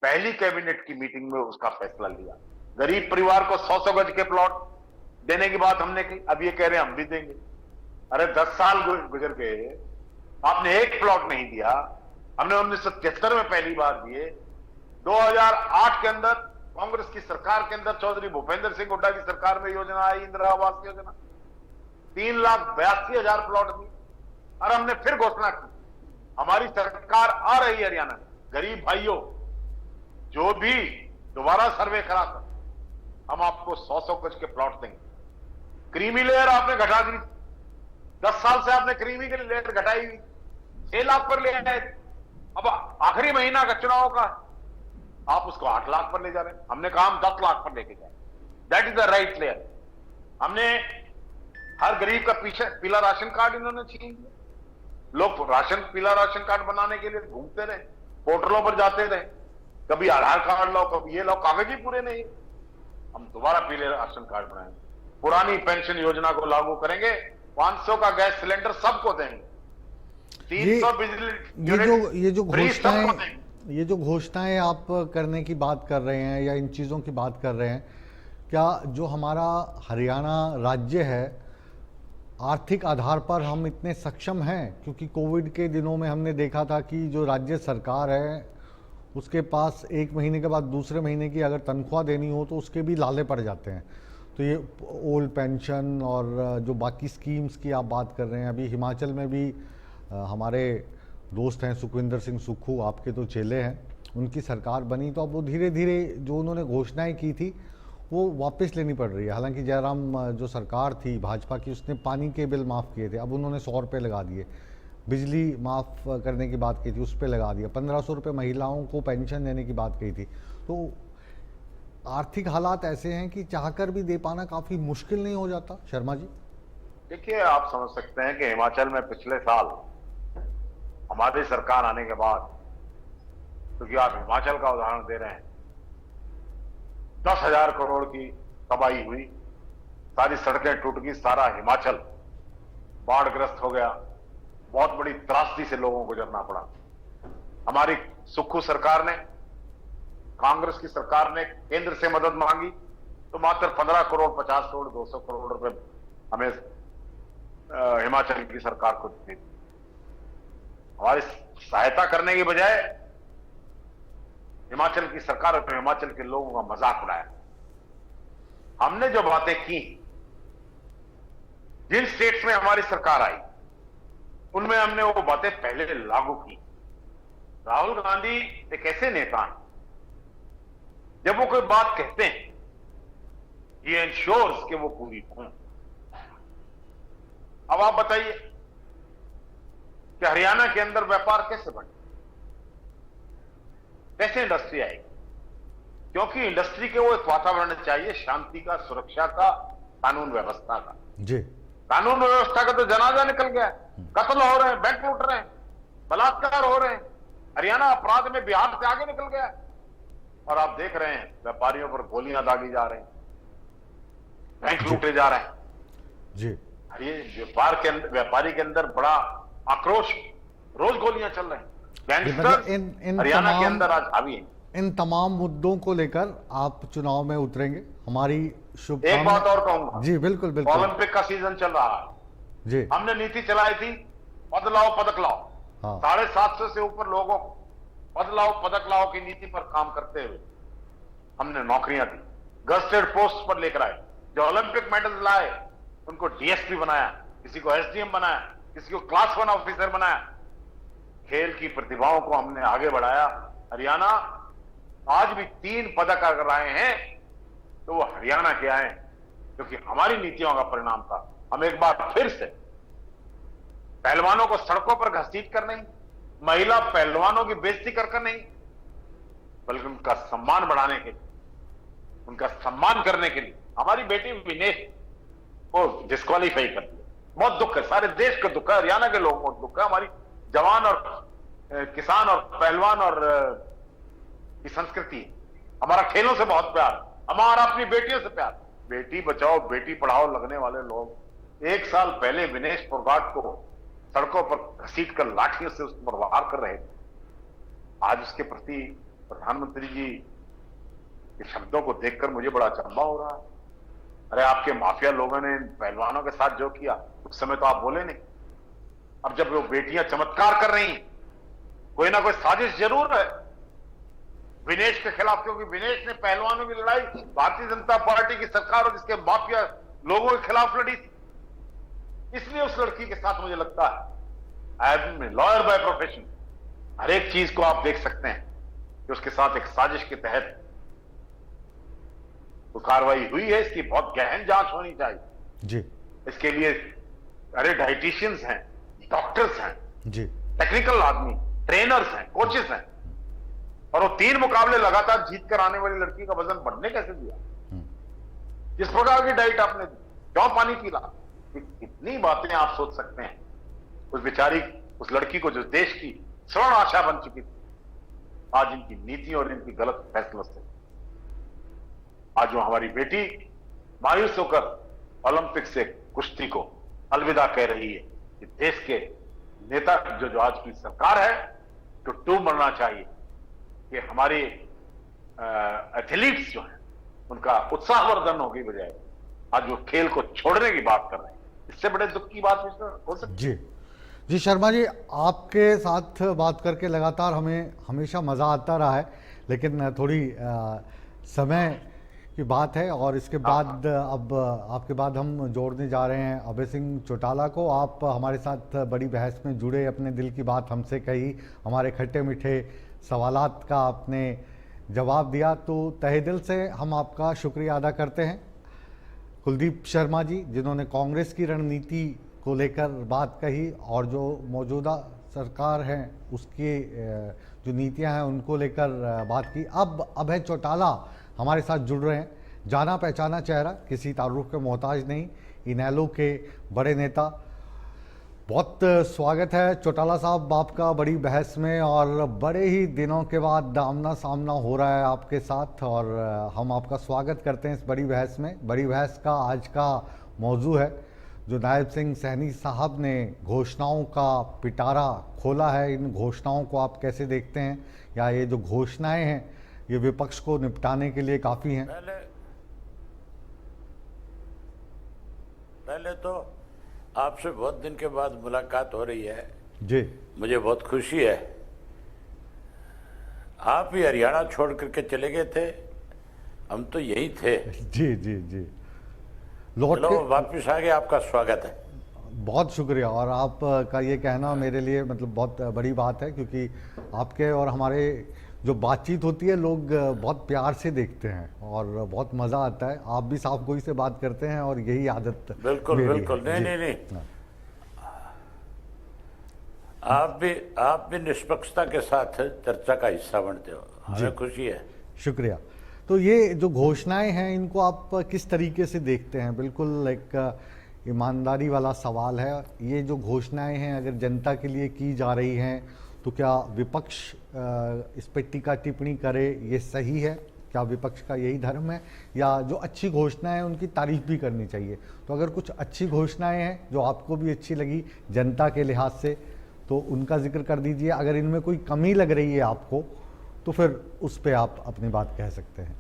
पहली कैबिनेट की मीटिंग में उसका फैसला लिया। गरीब परिवार को 100 गज के प्लॉट देने की बात हमने की। अब ये कह रहे हैं हम भी देंगे। अरे 10 साल गुजर गए, आपने एक प्लॉट नहीं दिया। हमने 1973 में पहली बार दिए। 2008 के अंदर कांग्रेस की सरकार के अंदर चौधरी भूपेंद्र सिंह हुड्डा की सरकार में योजना आई, इंदिरा आवास योजना, 3,82,000 प्लॉट दी। और हमने फिर घोषणा की, हमारी सरकार आ रही है हरियाणा में, गरीब भाइयों जो भी दोबारा सर्वे करा कर हम आपको 100 गज के प्लॉट देंगे। क्रीमी लेयर आपने घटा दी, 10 साल से आपने क्रीमी की लेयर घटाई, 6 लाख पर ले आए। अब आखिरी महीना का चुनाव का आप उसको 8 लाख पर ले जा रहे हैं। हमने कहा हम 10 लाख पर लेके जाए। That is the right layer. हमने हर गरीब का पीछे पीला राशन कार्ड इन्होंने छीन लिया। लोग पीला राशन कार्ड बनाने के लिए घूमते रहे, पोर्टलों पर जाते रहे, कभी आधार कार्ड लो, कभी ये लो, कागज ही पूरे नहीं। हम दोबारा पीले राशन कार्ड बनाएंगे, पुरानी पेंशन योजना को लागू करेंगे, 500 का गैस सिलेंडर सबको देंगे, 300 बिजली, ये जो घोषणाएं आप करने की बात कर रहे हैं या इन चीज़ों की बात कर रहे हैं, क्या जो हमारा हरियाणा राज्य है, आर्थिक आधार पर हम इतने सक्षम हैं? क्योंकि कोविड के दिनों में हमने देखा था कि जो राज्य सरकार है उसके पास 1 महीने के बाद दूसरे महीने की अगर तनख्वाह देनी हो तो उसके भी लाले पड़ जाते हैं। तो ये ओल्ड पेंशन और जो बाकी स्कीम्स की आप बात कर रहे हैं, अभी हिमाचल में भी हमारे दोस्त हैं सुखविंदर सिंह सुक्खू, आपके तो चेले हैं, उनकी सरकार बनी तो अब वो धीरे धीरे जो उन्होंने घोषणाएं की थी वो वापस लेनी पड़ रही है। हालांकि जयराम जो सरकार थी भाजपा की, उसने पानी के बिल माफ़ किए थे, अब उन्होंने 100 रुपये लगा दिए। बिजली माफ़ करने की बात की थी, उस पर लगा दिया। 1500 रुपये महिलाओं को पेंशन देने की बात कही थी। तो आर्थिक हालात ऐसे हैं कि चाहकर भी दे पाना काफ़ी मुश्किल नहीं हो जाता शर्मा जी? देखिए, आप समझ सकते हैं कि हिमाचल में पिछले साल हमारी सरकार आने के बाद, क्योंकि आप हिमाचल का उदाहरण दे रहे हैं, 10,000 करोड़ की तबाही हुई, सारी सड़कें टूट गई, सारा हिमाचल बाढ़ग्रस्त हो गया, बहुत बड़ी त्रासदी से लोगों को गुजरना पड़ा। हमारी सुक्खू सरकार ने, कांग्रेस की सरकार ने केंद्र से मदद मांगी तो मात्र 15 करोड़, 50 करोड़, 200 करोड़ रुपए हमें हिमाचल की सरकार को दी। हमारी सहायता करने की बजाय हिमाचल की सरकार और हिमाचल के लोगों का मजाक उड़ाया। हमने जो बातें की, जिन स्टेट्स में हमारी सरकार आई, उनमें हमने वो बातें पहले लागू की। राहुल गांधी एक ऐसे नेता हैं, जब वो कोई बात कहते हैं, ये इंश्योर्स कि वो पूरी हो। अब आप बताइए कि हरियाणा के अंदर व्यापार कैसे बढ़े, कैसे इंडस्ट्री आएगी? क्योंकि इंडस्ट्री के वो एक वातावरण चाहिए, शांति का, सुरक्षा का, कानून व्यवस्था का। जी, कानून व्यवस्था का तो जनाजा निकल गया है। कत्ल हो रहे हैं, बैंक लूट रहे हैं, बलात्कार हो रहे हैं। हरियाणा अपराध में बिहार से आगे निकल गया है। और आप देख रहे हैं व्यापारियों पर गोलियां दागी जा रही हैं, बैंक लूटे जा रहे हैं। जी, ये व्यापारी के अंदर बड़ा आक्रोश, रोज गोलियां चल रहे हैं। मतलब गैंगस्टर हरियाणा के अंदर आज हावी है। इन तमाम मुद्दों को लेकर आप चुनाव में उतरेंगे, हमारी एक शुभकामनाएं। बात और कहूंगा। जी बिल्कुल बिल्कुल। ओलंपिक का सीजन चल रहा है। जी, हमने नीति चलाई थी, पद लाओ पदक लाओ। हाँ। 750 से ऊपर लोगों को पद लाओ पदक लाओ की नीति पर काम करते हुए हमने नौकरियां दी, गस्टेड पोस्ट पर लेकर आए। जो ओलंपिक मेडल लाए उनको डीएसपी बनाया, किसी को एसडीएम बनाया, किसी को क्लास 1 ऑफिसर बनाया। खेल की प्रतिभाओं को हमने आगे बढ़ाया। हरियाणा आज भी 3 पदक अगर आए हैं तो वो हरियाणा के आए, क्योंकि हमारी नीतियों का परिणाम था। हम एक बार फिर से पहलवानों को सड़कों पर घसीट कर नहीं, महिला पहलवानों की बेइज्जती कर नहीं, बल्कि उनका सम्मान बढ़ाने के लिए, उनका सम्मान करने के लिए हमारी बेटी विनेश को डिस्क्वालीफाई कर दिया। बहुत दुख है, सारे देश का दुख है, हरियाणा के लोगों को दुख है। हमारी जवान और किसान और पहलवान और की संस्कृति, हमारा खेलों से बहुत प्यार, हमारा अपनी बेटियों से प्यार। बेटी बचाओ बेटी पढ़ाओ लगने वाले लोग 1 साल पहले विनेश फोगाट को सड़कों पर घसीट कर लाठियों से उस पर वार कर रहे थे। आज उसके प्रति प्रधानमंत्री जी के शब्दों को देखकर मुझे बड़ा अचंभा हो रहा है। अरे आपके माफिया लोगों ने पहलवानों के साथ जो किया उस समय तो आप बोले नहीं। अब जब वो बेटियां चमत्कार कर रही हैं, कोई ना कोई साजिश जरूर है विनेश के खिलाफ, क्योंकि विनेश ने पहलवानों की लड़ाई भारतीय जनता पार्टी की सरकार और जिसके माफिया लोगों के खिलाफ लड़ी थी। इसलिए उस लड़की के साथ मुझे लगता है, as a lawyer by profession, हर एक चीज को आप देख सकते हैं कि उसके साथ एक साजिश के तहत तो कार्रवाई हुई है। इसकी बहुत गहन जांच होनी चाहिए जी, इसके लिए। अरे डाइटिशियंस हैं, डॉक्टर्स हैं जी, टेक्निकल आदमी, ट्रेनर्स हैं, कोचेस हैं, और वो 3 मुकाबले लगातार जीत कर आने वाली लड़की का वजन बढ़ने कैसे दिया? जिस प्रकार की डाइट आपने दी, क्यों पानी पीला, कितनी बातें आप सोच सकते हैं। उस बेचारी, उस लड़की को जो देश की स्वर्ण आशा बन चुकी थी, आज इनकी नीति और इनकी गलत फैसलों से आज वो हमारी बेटी मायूस होकर ओलंपिक से कुश्ती को अलविदा कह रही है। कि देश के नेता जो आज की सरकार है तो टूब मरना चाहिए कि हमारे एथलीट्स जो हैं उनका उत्साहवर्धन हो गई, बजाय आज वो खेल को छोड़ने की बात कर रहे हैं। इससे बड़े दुख की बात हो सकती जी। जी शर्मा जी, आपके साथ बात करके लगातार हमें हमेशा मज़ा आता रहा है, लेकिन थोड़ी समय की बात है और इसके बाद अब आपके बाद हम जोड़ने जा रहे हैं अभय सिंह चौटाला को। आप हमारे साथ बड़ी बहस में जुड़े, अपने दिल की बात हमसे कही, हमारे खट्टे मीठे सवालात का आपने जवाब दिया, तो तहे दिल से हम आपका शुक्रिया अदा करते हैं। कुलदीप शर्मा जी, जिन्होंने कांग्रेस की रणनीति को लेकर बात कही और जो मौजूदा सरकार है उसकी जो नीतियां हैं उनको लेकर बात की। अब अभय चौटाला हमारे साथ जुड़ रहे हैं, जाना पहचाना चेहरा, किसी तारुफ के मोहताज नहीं, इनेलो के बड़े नेता। बहुत स्वागत है चौटाला साहब आपका बड़ी बहस में, और बड़े ही दिनों के बाद आमना सामना हो रहा है आपके साथ, और हम आपका स्वागत करते हैं इस बड़ी बहस में। बड़ी बहस का आज का मौजू है जो नायब सिंह सैनी साहब ने घोषणाओं का पिटारा खोला है। इन घोषणाओं को आप कैसे देखते हैं, या ये जो घोषणाएं हैं ये विपक्ष को निपटाने के लिए काफ़ी हैं? पहले तो आपसे बहुत दिन के बाद मुलाकात हो रही है जी, मुझे बहुत खुशी है। आप ही हरियाणा छोड़ करके चले गए थे, हम तो यही थे। जी जी जी, लौट चलो के वापिस आ गए, आपका स्वागत है। बहुत शुक्रिया। और आपका ये कहना मेरे लिए मतलब बहुत बड़ी बात है, क्योंकि आपके और हमारे जो बातचीत होती है लोग बहुत प्यार से देखते हैं और बहुत मज़ा आता है। आप भी साफ गोई से बात करते हैं और यही आदत बिल्कुल मेरी है। बिल्कुल, नहीं जी। नहीं नहीं, आप भी निष्पक्षता के साथ चर्चा का हिस्सा बनते हो, हमें खुशी है। शुक्रिया। तो ये जो घोषणाएं हैं इनको आप किस तरीके से देखते हैं? बिल्कुल एक ईमानदारी वाला सवाल है। ये जो घोषणाएं हैं अगर जनता के लिए की जा रही हैं तो क्या विपक्ष इस पर टीका टिप्पणी करे, ये सही है? क्या विपक्ष का यही धर्म है? या जो अच्छी घोषणाएं हैं उनकी तारीफ भी करनी चाहिए? तो अगर कुछ अच्छी घोषणाएं हैं जो आपको भी अच्छी लगी जनता के लिहाज से तो उनका जिक्र कर दीजिए। अगर इनमें कोई कमी लग रही है आपको तो फिर उस पर आप अपनी बात कह सकते हैं।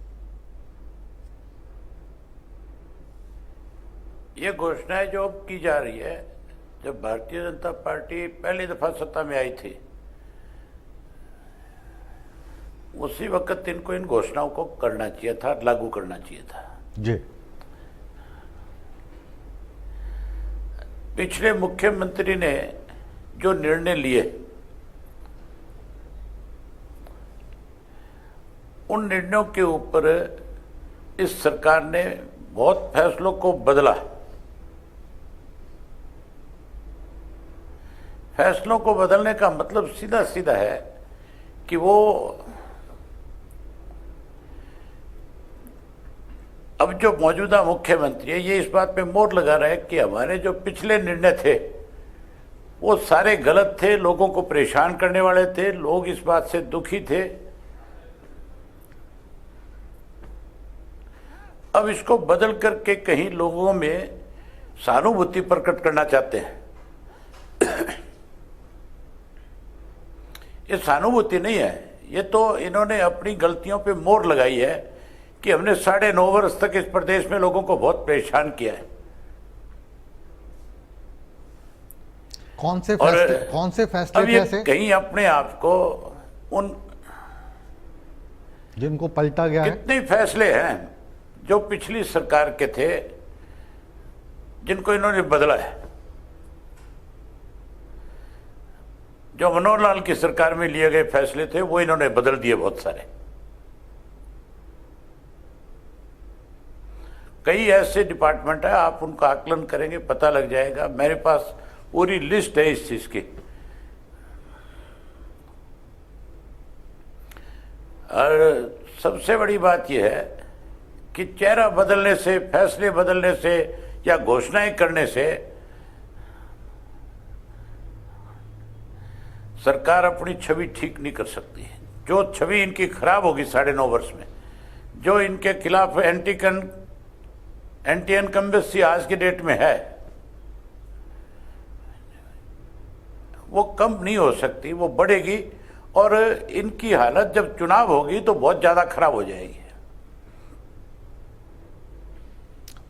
ये घोषणाएं जो अब की जा रही है, जब भारतीय जनता पार्टी पहली दफा सत्ता में आई थी उसी वक्त इनको इन घोषणाओं को करना चाहिए था, लागू करना चाहिए था। जी। पिछले मुख्यमंत्री ने जो निर्णय लिए उन निर्णयों के ऊपर इस सरकार ने बहुत फैसलों को बदला। फैसलों को बदलने का मतलब सीधा सीधा है कि वो अब जो मौजूदा मुख्यमंत्री है ये इस बात पे मोहर लगा रहे हैं कि हमारे जो पिछले निर्णय थे वो सारे गलत थे, लोगों को परेशान करने वाले थे, लोग इस बात से दुखी थे। अब इसको बदल करके कहीं लोगों में सहानुभूति प्रकट करना चाहते हैं। ये सहानुभूति नहीं है, ये तो इन्होंने अपनी गलतियों पे मोहर लगाई है कि हमने 9.5 वर्ष तक इस प्रदेश में लोगों को बहुत परेशान किया है। कौन से अब ये फैसले कहीं अपने आप को उन जिनको पलटा गया है? कितने फैसले हैं जो पिछली सरकार के थे जिनको इन्होंने बदला है। जो मनोहर लाल की सरकार में लिए गए फैसले थे वो इन्होंने बदल दिए बहुत सारे। कई ऐसे डिपार्टमेंट है, आप उनका आकलन करेंगे पता लग जाएगा। मेरे पास पूरी लिस्ट है इस चीज की। और सबसे बड़ी बात यह है कि चेहरा बदलने से, फैसले बदलने से या घोषणाएं करने से सरकार अपनी छवि ठीक नहीं कर सकती है। जो छवि इनकी खराब होगी 9.5 वर्ष में, जो इनके खिलाफ एंटी इनकम्बेंसी आज की डेट में है वो कम नहीं हो सकती, वो बढ़ेगी। और इनकी हालत जब चुनाव होगी तो बहुत ज्यादा खराब हो जाएगी।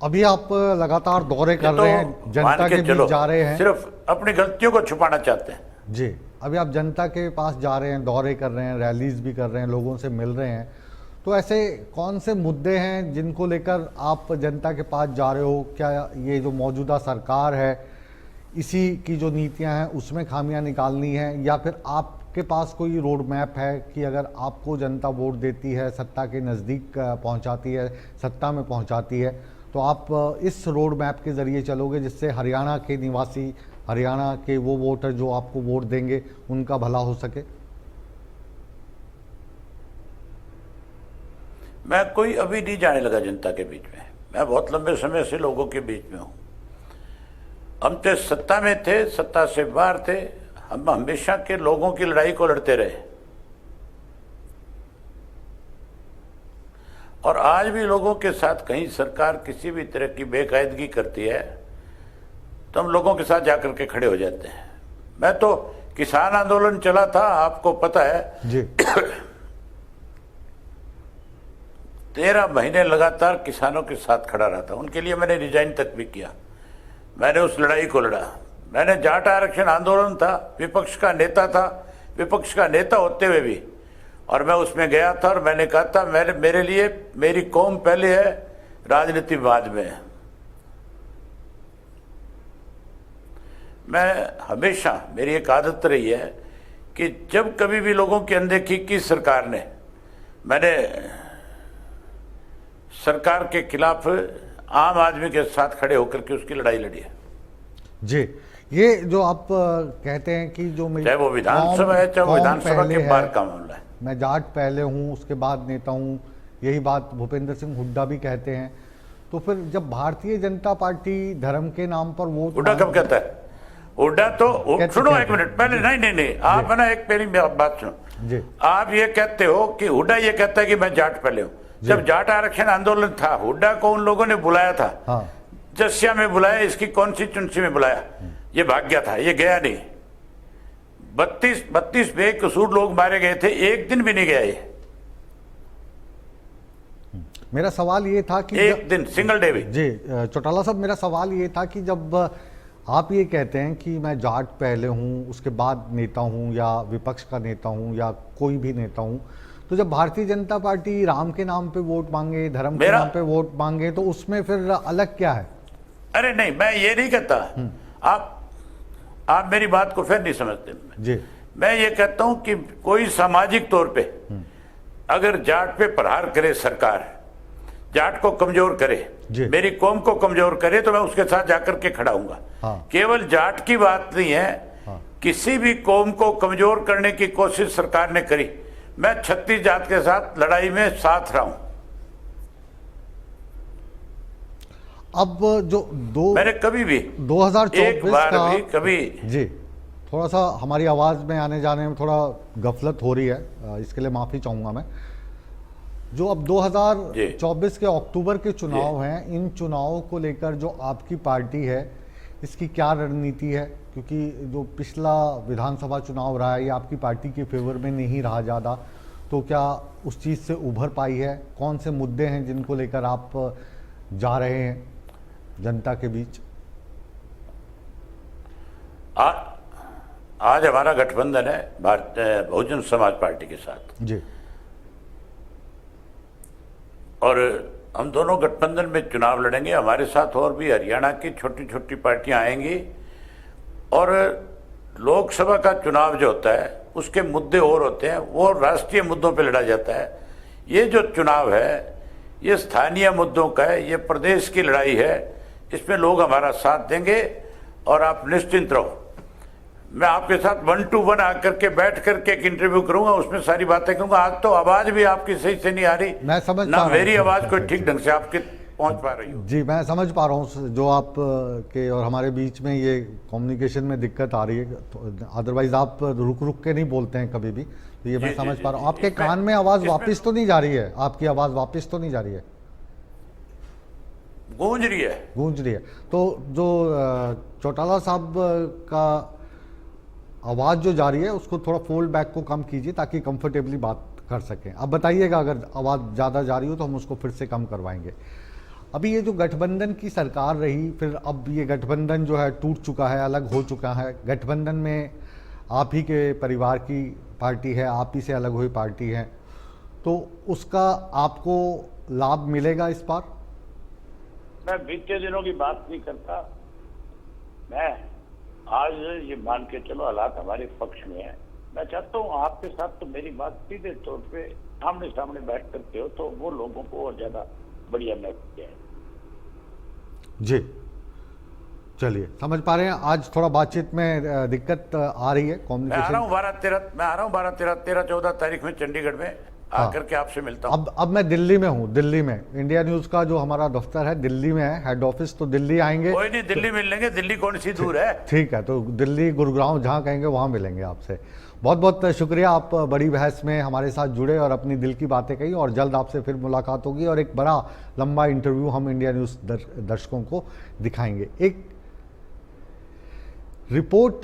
अभी आप लगातार दौरे कर रहे हैं, जनता के बीच जा रहे हैं, सिर्फ अपनी गलतियों को छुपाना चाहते हैं। जी। अभी आप जनता के पास जा रहे हैं, दौरे कर रहे हैं, रैलीज भी कर रहे हैं, लोगों से मिल रहे हैं, तो ऐसे कौन से मुद्दे हैं जिनको लेकर आप जनता के पास जा रहे हो? क्या ये जो मौजूदा सरकार है इसी की जो नीतियां हैं उसमें खामियां निकालनी है, या फिर आपके पास कोई रोड मैप है कि अगर आपको जनता वोट देती है, सत्ता के नज़दीक पहुंचाती है, सत्ता में पहुंचाती है, तो आप इस रोड मैप के ज़रिए चलोगे जिससे हरियाणा के निवासी, हरियाणा के वो वोटर जो आपको वोट देंगे उनका भला हो सके? मैं कोई अभी नहीं जाने लगा जनता के बीच में, मैं बहुत लंबे समय से लोगों के बीच में हूं। हम तो सत्ता में थे, सत्ता से बाहर थे, हम हमेशा के लोगों की लड़ाई को लड़ते रहे और आज भी लोगों के साथ कहीं सरकार किसी भी तरह की बेकायदगी करती है तो हम लोगों के साथ जाकर के खड़े हो जाते हैं। मैं तो किसान आंदोलन चला था, आपको पता है जी। 13 महीने लगातार किसानों के साथ खड़ा रहा था, उनके लिए मैंने रिजाइन तक भी किया। मैंने उस लड़ाई को लड़ा। मैंने जाट आरक्षण आंदोलन था, विपक्ष का नेता था, विपक्ष का नेता होते हुए भी, और मैं उसमें गया था और मैंने कहा था मेरे लिए मेरी कौम पहले है, राजनीति बाद में है। मैं हमेशा, मेरी एक आदत रही है कि जब कभी भी लोगों की अनदेखी की सरकार ने, मैंने सरकार के खिलाफ आम आदमी के साथ खड़े होकर के उसकी लड़ाई लड़ी है। जी, ये जो आप कहते हैं कि जो मेरी चाहे वो विधानसभा है, चाहे वो विधानसभा के बाहर का मामला है, मैं जाट पहले हूँ उसके बाद नेता हूँ, यही बात भूपेंद्र सिंह हुड्डा भी कहते हैं। तो फिर जब भारतीय जनता पार्टी धर्म के नाम पर वोट, हुड्डा कब कहता है? हुड्डा तो सुनो एक मिनट पहले, नहीं आप है ना, एक मेरी बात सुनो जी। आप ये कहते हो कि हुड्डा ये कहता है कि मैं जाट पहले हूँ। जब जाट आरक्षण आंदोलन था, हुड्डा को उन लोगों ने बुलाया था, हाँ। जसिया में बुलाया, इसकी कॉन्स्टिट्यूंसी में बुलाया, ये भाग गया था, ये गया नहीं। 32 बेकसूर लोग मारे गए थे, एक दिन भी नहीं गया ये। मेरा सवाल ये था कि एक दिन सिंगल डे भी। जी चौटाला साहब, मेरा सवाल ये था कि जब आप ये कहते हैं कि मैं जाट पहले हूँ उसके बाद नेता हूँ या विपक्ष का नेता हूँ या कोई भी नेता हूँ, तो जब भारतीय जनता पार्टी राम के नाम पे वोट मांगे, धर्म के नाम पे वोट मांगे, तो उसमें फिर अलग क्या है? अरे नहीं, मैं ये नहीं कहता। आप मेरी बात को फिर नहीं समझते जी। मैं ये कहता हूं कि कोई सामाजिक तौर पे अगर जाट पे प्रहार करे सरकार, जाट को कमजोर करे, मेरी कौम को कमजोर करे, तो मैं उसके साथ जाकर के खड़ा हूंगा। हाँ। केवल जाट की बात नहीं है, हाँ। किसी भी कौम को कमजोर करने की कोशिश सरकार ने करी, मैं 36 जात के साथ लड़ाई में साथ रहा हूं। अब जो मैंने कभी भी 2024 एक बार का भी कभी जी, थोड़ा सा हमारी आवाज़ में आने जाने में थोड़ा गफलत हो रही है, इसके लिए माफ़ी चाहूँगा मैं। जो अब 2024 के अक्टूबर के चुनाव हैं, इन चुनावों को लेकर जो आपकी पार्टी है, इसकी क्या रणनीति है? क्योंकि जो पिछला विधानसभा चुनाव रहा है ये आपकी पार्टी के फेवर में नहीं रहा ज़्यादा, तो क्या उस चीज़ से उभर पाई है? कौन से मुद्दे हैं जिनको लेकर आप जा रहे हैं जनता के बीच? आज हमारा गठबंधन है भारतीय बहुजन समाज पार्टी के साथ जी, और हम दोनों गठबंधन में चुनाव लड़ेंगे। हमारे साथ और भी हरियाणा की छोटी छोटी पार्टियां आएंगी, और लोकसभा का चुनाव जो होता है उसके मुद्दे और होते हैं, वो राष्ट्रीय मुद्दों पे लड़ा जाता है। ये जो चुनाव है ये स्थानीय मुद्दों का है, ये प्रदेश की लड़ाई है, इसमें लोग हमारा साथ देंगे और आप निश्चिंत रहो। मैं आपके साथ 1 to 1 आकर के बैठ करके एक इंटरव्यू करूंगा, उसमें सारी बातें करूंगा। आज तो आवाज भी आपकी सही से नहीं आ रही, मैं समझ ना मेरी आवाज कोई ठीक ढंग से आपके पहुंच पा रही हो। जी, मैं समझ पा रहा हूँ जो आप के और हमारे बीच में ये कम्युनिकेशन में दिक्कत आ रही है। अदरवाइज आप रुक के नहीं बोलते हैं कभी भी, तो ये मैं समझ पा रहा हूँ। आपके कान में आवाज़ वापस तो नहीं जा रही है? आपकी आवाज़ वापस तो नहीं जा रही है? गूंज रही है, गूंज रही है। तो जो चौटाला साहब का आवाज़ जो जा रही है उसको थोड़ा फोल्ड बैक को कम कीजिए ताकि कंफर्टेबली बात कर सकें। अब बताइएगा अगर आवाज़ ज़्यादा जा रही हो तो हम उसको फिर से कम करवाएंगे। अभी ये जो गठबंधन की सरकार रही, फिर अब ये गठबंधन जो है टूट चुका है, अलग हो चुका है। गठबंधन में आप ही के परिवार की पार्टी है, आप ही से अलग हुई पार्टी है, तो उसका आपको लाभ मिलेगा इस बार? मैं बीते दिनों की बात नहीं करता, मैं आज ये मान के चलो हालात हमारे पक्ष में है। मैं चाहता हूँ आपके साथ तो मेरी बात सीधे तौर पे आमने सामने बैठ करके हो, तो वो लोगों को और ज्यादा बढ़िया मैसेज है। जी, चलिए, समझ पा रहे हैं आज थोड़ा बातचीत में दिक्कत आ रही है कम्युनिकेशन। मैं आ रहा हूँ 12-13 तारीख में चंडीगढ़ में आकर के आपसे मिलता हूँ। अब मैं दिल्ली में हूँ, दिल्ली में इंडिया न्यूज का जो हमारा दफ्तर है दिल्ली में है, हेड ऑफिस, तो दिल्ली आएंगे। कोई नहीं, दिल्ली मिल लेंगे, दिल्ली कौन सी दूर है। ठीक है, तो दिल्ली गुरुग्राम जहाँ कहेंगे वहाँ मिलेंगे आपसे। बहुत बहुत शुक्रिया, आप बड़ी बहस में हमारे साथ जुड़े और अपनी दिल की बातें कही, और जल्द आपसे फिर मुलाकात होगी और एक बड़ा लंबा इंटरव्यू हम इंडिया न्यूज़ दर्शकों को दिखाएंगे। एक रिपोर्ट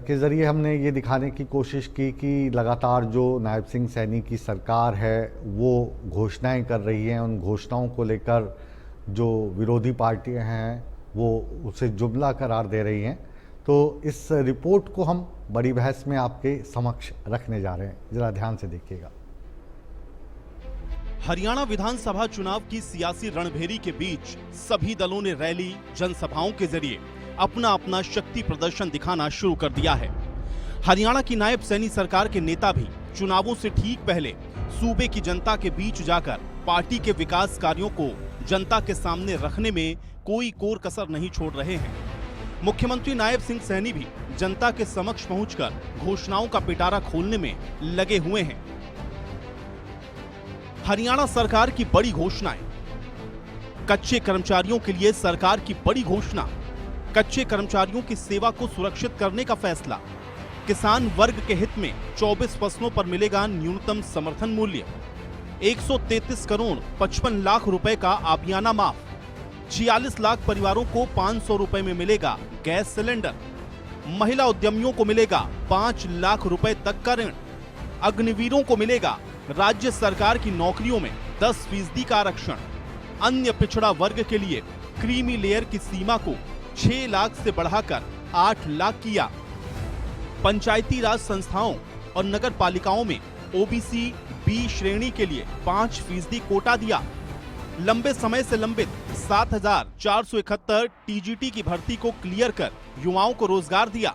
के ज़रिए हमने ये दिखाने की कोशिश की कि लगातार जो नायब सिंह सैनी की सरकार है वो घोषणाएं कर रही हैं, उन घोषणाओं को लेकर जो विरोधी पार्टियां हैं वो उसे जुमला करार दे रही हैं। तो इस रिपोर्ट को हम बड़ी बहस में आपके समक्ष रखने जा रहे हैं, ज़रा ध्यान से देखिएगा। हरियाणा विधानसभा चुनाव की सियासी रणभेरी के बीच सभी दलों ने रैली, जनसभाओं के जरिए अपना अपना शक्ति प्रदर्शन दिखाना शुरू कर दिया है। हरियाणा की नायब सैनी सरकार के नेता भी चुनावों से ठीक पहले सूबे की जनता के बीच जाकर पार्टी के विकास कार्यों को जनता के सामने रखने में कोई कोर कसर नहीं छोड़ रहे हैं। मुख्यमंत्री नायब सिंह सैनी भी जनता के समक्ष पहुंचकर घोषणाओं का पिटारा खोलने में लगे हुए हैं। हरियाणा सरकार की बड़ी घोषणाएं। कच्चे कर्मचारियों के लिए सरकार की बड़ी घोषणा। कच्चे कर्मचारियों की सेवा को सुरक्षित करने का फैसला। किसान वर्ग के हित में 24 फसलों पर मिलेगा न्यूनतम समर्थन मूल्य। 133 करोड़ 55 लाख रुपए का आबियाना माफ। 46 लाख परिवारों को 500 रुपए में मिलेगा गैस सिलेंडर। महिला उद्यमियों को मिलेगा 5 लाख रुपए तक का ऋण। अग्निवीरों को मिलेगा राज्य सरकार की नौकरियों में 10% का आरक्षण। अन्य पिछड़ा वर्ग के लिए क्रीमी लेयर की सीमा को 6 लाख से बढ़ाकर 8 लाख किया। पंचायती राज संस्थाओं और नगर पालिकाओं में ओबीसी बी श्रेणी के लिए 5% कोटा दिया। लंबे समय से लंबित 7,471 टीजीटी की भर्ती को क्लियर कर युवाओं को रोजगार दिया।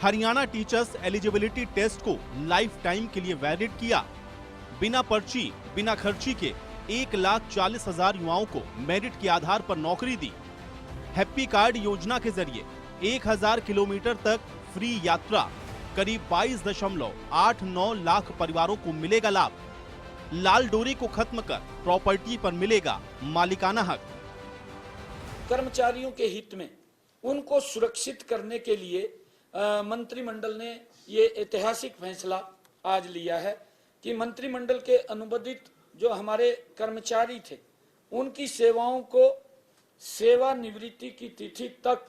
हरियाणा टीचर्स एलिजिबिलिटी टेस्ट को लाइफ टाइम के लिए वैलिड किया। बिना पर्ची बिना खर्ची के 1,40,000 युवाओं को मेरिट के आधार पर नौकरी दी। हैप्पी कार्ड योजना के जरिए 1,000 किलोमीटर तक फ्री यात्रा। करीब 22.89 लाख परिवारों को मिलेगा लाभ। लाल डोरी को खत्म कर प्रॉपर्टी पर मिलेगा मालिकाना हक। कर्मचारियों के हित में उनको सुरक्षित करने के लिए मंत्रिमंडल ने ये ऐतिहासिक फैसला आज लिया है कि मंत्रिमंडल के अनुबंधित जो हमारे कर्मचारी थे उनकी सेवाओं को सेवानिवृत्ति की तिथि तक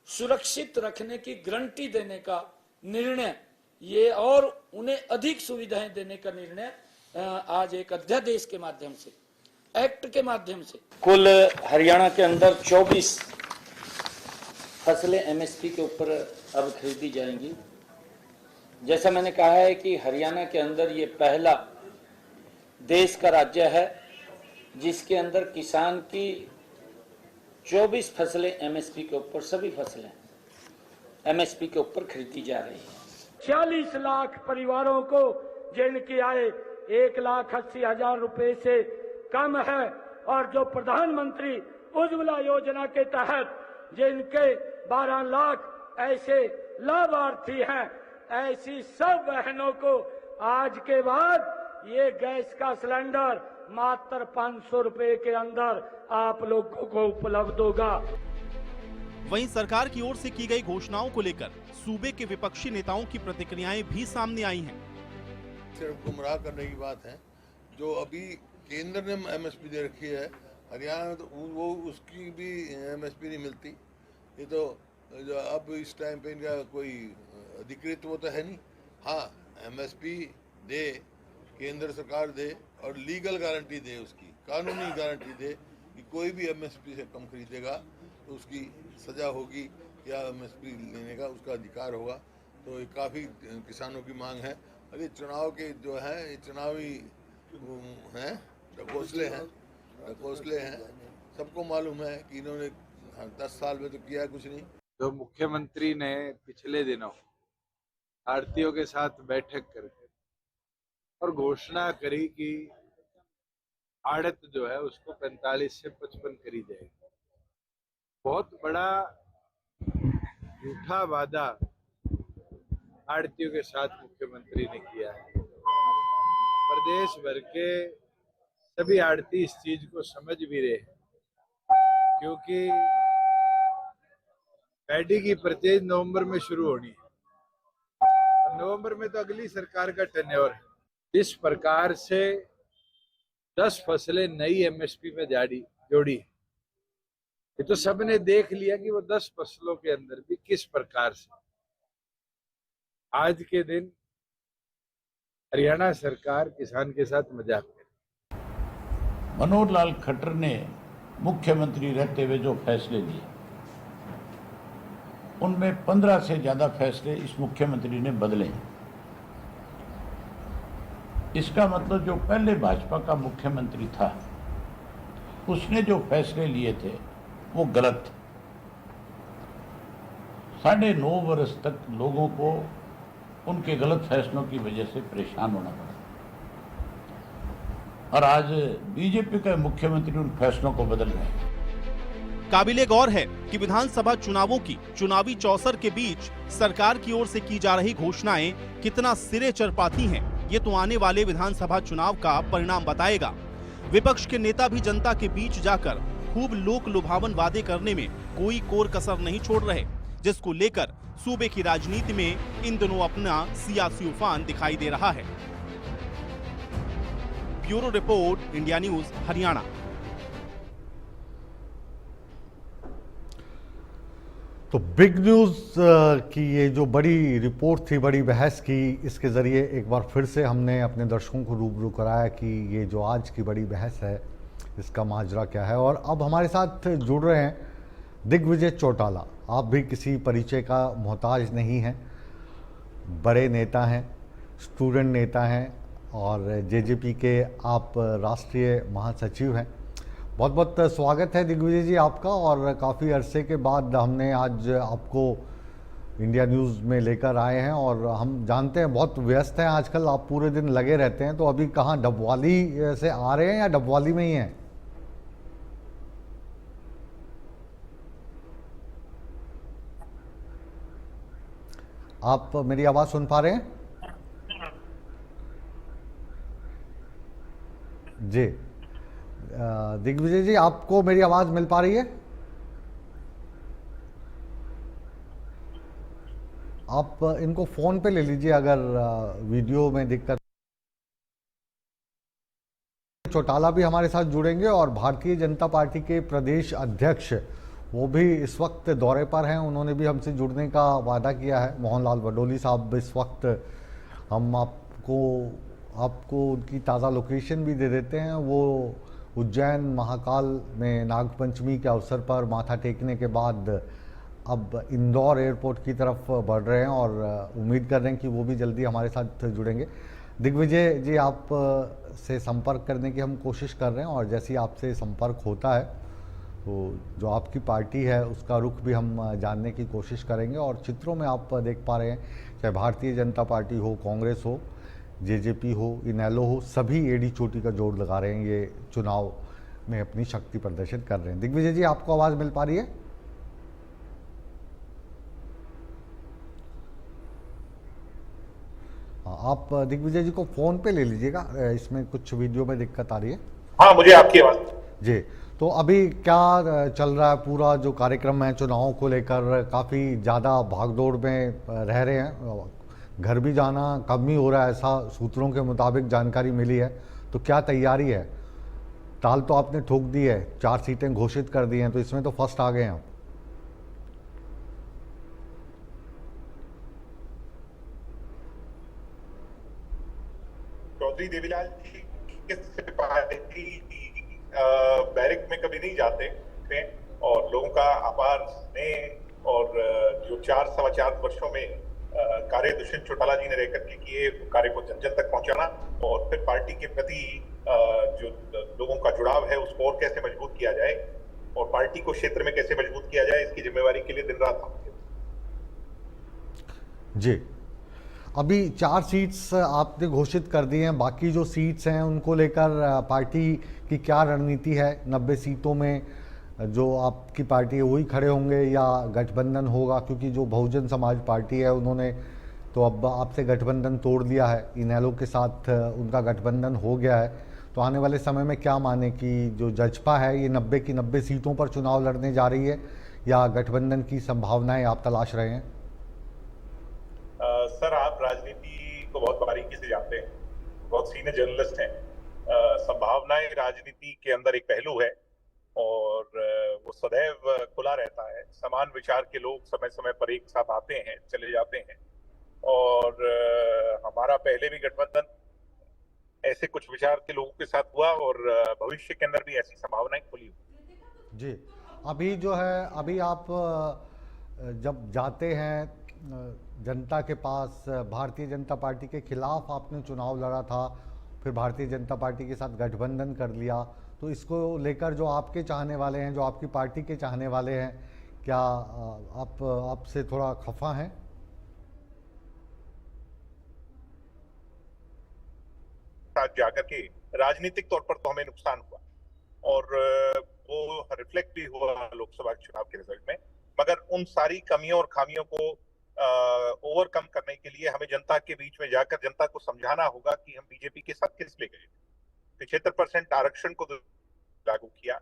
सुरक्षित रखने की गारंटी देने का निर्णय ये और उन्हें अधिक सुविधाएं देने का निर्णय आज एक अध्यादेश के माध्यम से, एक्ट के माध्यम से कुल हरियाणा के अंदर 24 फसलें एमएसपी के ऊपर अब खरीदी जाएंगी। जैसा मैंने कहा है कि हरियाणा के अंदर ये पहला देश का राज्य है जिसके अंदर किसान की 24 फसलें एमएसपी के ऊपर, सभी फसलें एमएसपी के ऊपर खरीदी जा रही है। 46 लाख परिवारों को जिनकी आय 1,80,000 रुपए से कम है और जो प्रधानमंत्री उज्ज्वला योजना के तहत जिनके 12 लाख ऐसे लाभार्थी हैं, ऐसी सब बहनों को आज के बाद ये गैस का सिलेंडर मात्र 500 रुपए के अंदर आप लोगों को उपलब्ध होगा। वहीं सरकार की ओर से की गई घोषणाओं को लेकर सूबे के विपक्षी नेताओं की प्रतिक्रियाएं भी सामने आई हैं। सिर्फ गुमराह करने की बात है। जो अभी केंद्र ने एमएसपी दे रखी है, हरियाणा में तो वो उसकी भी एमएसपी नहीं मिलती। ये तो जो अब इस टाइम पे इनका कोई अधिकृत वो तो है नहीं। हाँ, एमएसपी दे, केंद्र सरकार दे और लीगल गारंटी दे, उसकी कानूनी गारंटी दे कि कोई भी एमएसपी से कम खरीदेगा तो उसकी सजा होगी या एमएसपी लेने का उसका अधिकार होगा। तो ये काफ़ी किसानों की मांग है। अरे चुनाव के जो है ये चुनावी हैं, ढकोसले हैं। सबको मालूम है कि इन्होंने 10 साल में तो किया कुछ नहीं। तो मुख्यमंत्री ने पिछले दिनों आढ़तियों के साथ बैठक करके और घोषणा करी कि आड़त जो है उसको 45 से 55 करी जाएगी। बहुत बड़ा झूठा वादा आड़तियों के साथ मुख्यमंत्री ने किया है। प्रदेश भर के सभी आड़ती इस चीज को समझ भी रहे हैं, क्योंकि पैडी की परचेज नवंबर में शुरू होनी है। नवंबर में तो अगली सरकार का टेन्योर है। इस प्रकार से 10 फसलें नई एमएसपी में जोड़ी। ये तो सबने देख लिया कि वो 10 फसलों के अंदर भी किस प्रकार से आज के दिन हरियाणा सरकार किसान के साथ मजाक करे। मनोहर लाल खट्टर ने मुख्यमंत्री रहते हुए जो फैसले लिए उनमें 15 से ज्यादा फैसले इस मुख्यमंत्री ने बदले हैं। इसका मतलब जो पहले भाजपा का मुख्यमंत्री था उसने जो फैसले लिए थे वो गलत थे। 9.5 वर्ष तक लोगों को उनके गलत फैसलों की वजह से परेशान होना पड़ा और आज बीजेपी का मुख्यमंत्री उन फैसलों को बदल रहे हैं। काबिले गौर है कि विधानसभा चुनावों की चुनावी चौसर के बीच सरकार की ओर से की जा रही घोषणाएं कितना सिरे चढ़ पाती हैं, ये तो आने वाले विधानसभा चुनाव का परिणाम बताएगा। विपक्ष के नेता भी जनता के बीच जाकर खूब लोक लुभावन वादे करने में कोई कोर कसर नहीं छोड़ रहे, जिसको लेकर सूबे की राजनीति में इन दिनों अपना सियासी उफान दिखाई दे रहा है। Bureau report, India news, Haryana. तो बिग न्यूज़ की ये जो बड़ी रिपोर्ट थी, बड़ी बहस की, इसके ज़रिए एक बार फिर से हमने अपने दर्शकों को रूबरू कराया कि ये जो आज की बड़ी बहस है इसका माजरा क्या है। और अब हमारे साथ जुड़ रहे हैं दिग्विजय चौटाला। आप भी किसी परिचय का मोहताज नहीं हैं, बड़े नेता हैं, स्टूडेंट नेता हैं और जेजेपी के आप राष्ट्रीय महासचिव हैं। बहुत बहुत स्वागत है दिग्विजय जी आपका। और काफ़ी अरसे के बाद हमने आज आपको इंडिया न्यूज़ में लेकर आए हैं और हम जानते हैं बहुत व्यस्त हैं आजकल, आप पूरे दिन लगे रहते हैं। तो अभी कहाँ, डबवाली से आ रहे हैं या डबवाली में ही हैं? आप मेरी आवाज़ सुन पा रहे हैं? जी दिग्विजय जी, आपको मेरी आवाज़ मिल पा रही है? आप इनको फ़ोन पे ले लीजिए अगर वीडियो में दिक्कत। चौटाला भी हमारे साथ जुड़ेंगे और भारतीय जनता पार्टी के प्रदेश अध्यक्ष, वो भी इस वक्त दौरे पर हैं, उन्होंने भी हमसे जुड़ने का वादा किया है। मोहन लाल वडोली साहब इस वक्त, हम आपको उनकी ताज़ा लोकेशन भी दे देते हैं। वो उज्जैन महाकाल में नागपंचमी के अवसर पर माथा टेकने के बाद अब इंदौर एयरपोर्ट की तरफ बढ़ रहे हैं और उम्मीद कर रहे हैं कि वो भी जल्दी हमारे साथ जुड़ेंगे। दिग्विजय जी, आप से संपर्क करने की हम कोशिश कर रहे हैं और जैसे ही आपसे संपर्क होता है तो जो आपकी पार्टी है उसका रुख भी हम जानने की कोशिश करेंगे। और चित्रों में आप देख पा रहे हैं, चाहे भारतीय जनता पार्टी हो, कांग्रेस हो, जेजेपी हो, इनेलो हो, सभी एड़ी चोटी का जोड़ लगा रहे हैं, ये चुनाव में अपनी शक्ति प्रदर्शित कर रहे हैं। दिग्विजय जी, आपको आवाज़ मिल पा रही है? आप दिग्विजय जी को फ़ोन पे ले लीजिएगा, इसमें कुछ वीडियो में दिक्कत आ रही है। हाँ, मुझे आपकी आवाज़ जी। तो अभी क्या चल रहा है पूरा जो कार्यक्रम है चुनावों को लेकर? काफ़ी ज़्यादा भागदौड़ में रह रहे हैं, घर भी जाना कम ही हो रहा है, ऐसा सूत्रों के मुताबिक जानकारी मिली है। तो क्या तैयारी है? ताल तो आपने ठोक दी है, 4 सीटें घोषित कर दी हैं, तो इसमें तो फर्स्ट आ गए हैं आप। चौधरी देवीलाल जी के सिपाही बैरक में कभी नहीं जाते थे और लोगों का अपार स्नेह और जो 4-4.25 वर्षों में कार्य दुष्यंत चौटाला जी ने रहकर के किए कार्य को जन जन तक पहुंचाना और फिर पार्टी के प्रति जो लोगों का जुड़ाव है उसको और कैसे मजबूत किया जाए और पार्टी को क्षेत्र में कैसे मजबूत किया जाए, इसकी जिम्मेवारी के लिए दिन रात हम जी। अभी 4 सीट्स आपने घोषित कर दी हैं, बाकी जो सीट्स हैं उनको लेकर पार्टी की क्या रणनीति है? 90 सीटों में जो आपकी पार्टी है वही खड़े होंगे या गठबंधन होगा? क्योंकि जो बहुजन समाज पार्टी है उन्होंने तो अब आपसे गठबंधन तोड़ दिया है, इनेलो के साथ उनका गठबंधन हो गया है। तो आने वाले समय में क्या माने कि जो जजपा है ये 90 की 90 सीटों पर चुनाव लड़ने जा रही है या गठबंधन की संभावनाएं आप तलाश रहे हैं? सर, आप राजनीति को बहुत बारीकी से जानते हैं, बहुत सीनियर जर्नलिस्ट हैं। संभावनाएं राजनीति के अंदर एक पहलू है और वो सदैव खुला रहता है। समान विचार के लोग समय समय पर एक साथ आते हैं, चले जाते हैं और हमारा पहले भी गठबंधन ऐसे कुछ विचार के लोगों के साथ हुआ और भविष्य के अंदर भी ऐसी संभावनाएं खुली हुई। जी, अभी जो है, अभी आप जब जाते हैं जनता के पास, भारतीय जनता पार्टी के खिलाफ आपने चुनाव लड़ा था, फिर भारतीय जनता पार्टी के साथ गठबंधन कर लिया, तो इसको लेकर जो आपके चाहने वाले हैं, जो आपकी पार्टी के चाहने वाले हैं, क्या आप आपसे थोड़ा खफा हैं? साथ जाकर के राजनीतिक तौर पर तो हमें नुकसान हुआ और वो रिफ्लेक्ट भी हुआ लोकसभा चुनाव के रिजल्ट में, मगर उन सारी कमियों और खामियों को ओवरकम करने के लिए हमें जनता के बीच में जाकर जनता को समझाना होगा कि हम बीजेपी के साथ किस लिए गए। 75% आरक्षण को लागू किया,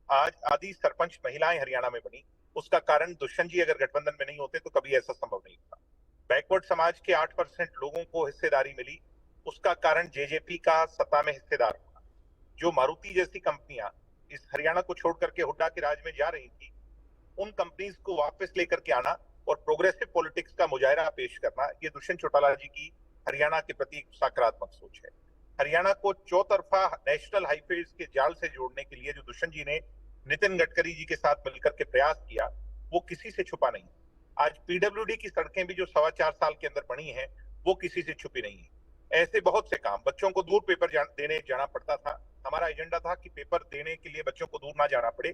आज आधी सरपंच महिलाएं हरियाणा में बनी, उसका कारण दुष्यंत जी अगर गठबंधन में नहीं होते तो कभी ऐसा संभव नहीं था। बैकवर्ड समाज के 8% लोगों को हिस्सेदारी मिली, उसका कारण जेजेपी का सत्ता में हिस्सेदार होना। जो मारुति जैसी कंपनियां इस हरियाणा को छोड़ करके हुड्डा के राज में जा रही थी, उन कंपनीज को वापस लेकर के आना और प्रोग्रेसिव पॉलिटिक्स का मुजाहरा पेश करना, ये दुष्यंत चौटाला जी की हरियाणा के प्रति एक सकारात्मक सोच है। हरियाणा को चौतरफा नेशनल हाईवेज के जाल से जोड़ने के लिए जो दुष्यंत जी ने नितिन गडकरी जी के साथ मिलकर के प्रयास किया, वो किसी से छुपा नहीं। आज पीडब्ल्यूडी की सड़कें भी जो 4.25 साल के अंदर बनी हैं, वो किसी से छुपी नहीं है। ऐसे बहुत से काम, बच्चों को दूर पेपर देने जाना पड़ता था, हमारा एजेंडा था कि पेपर देने के लिए बच्चों को दूर ना जाना पड़े,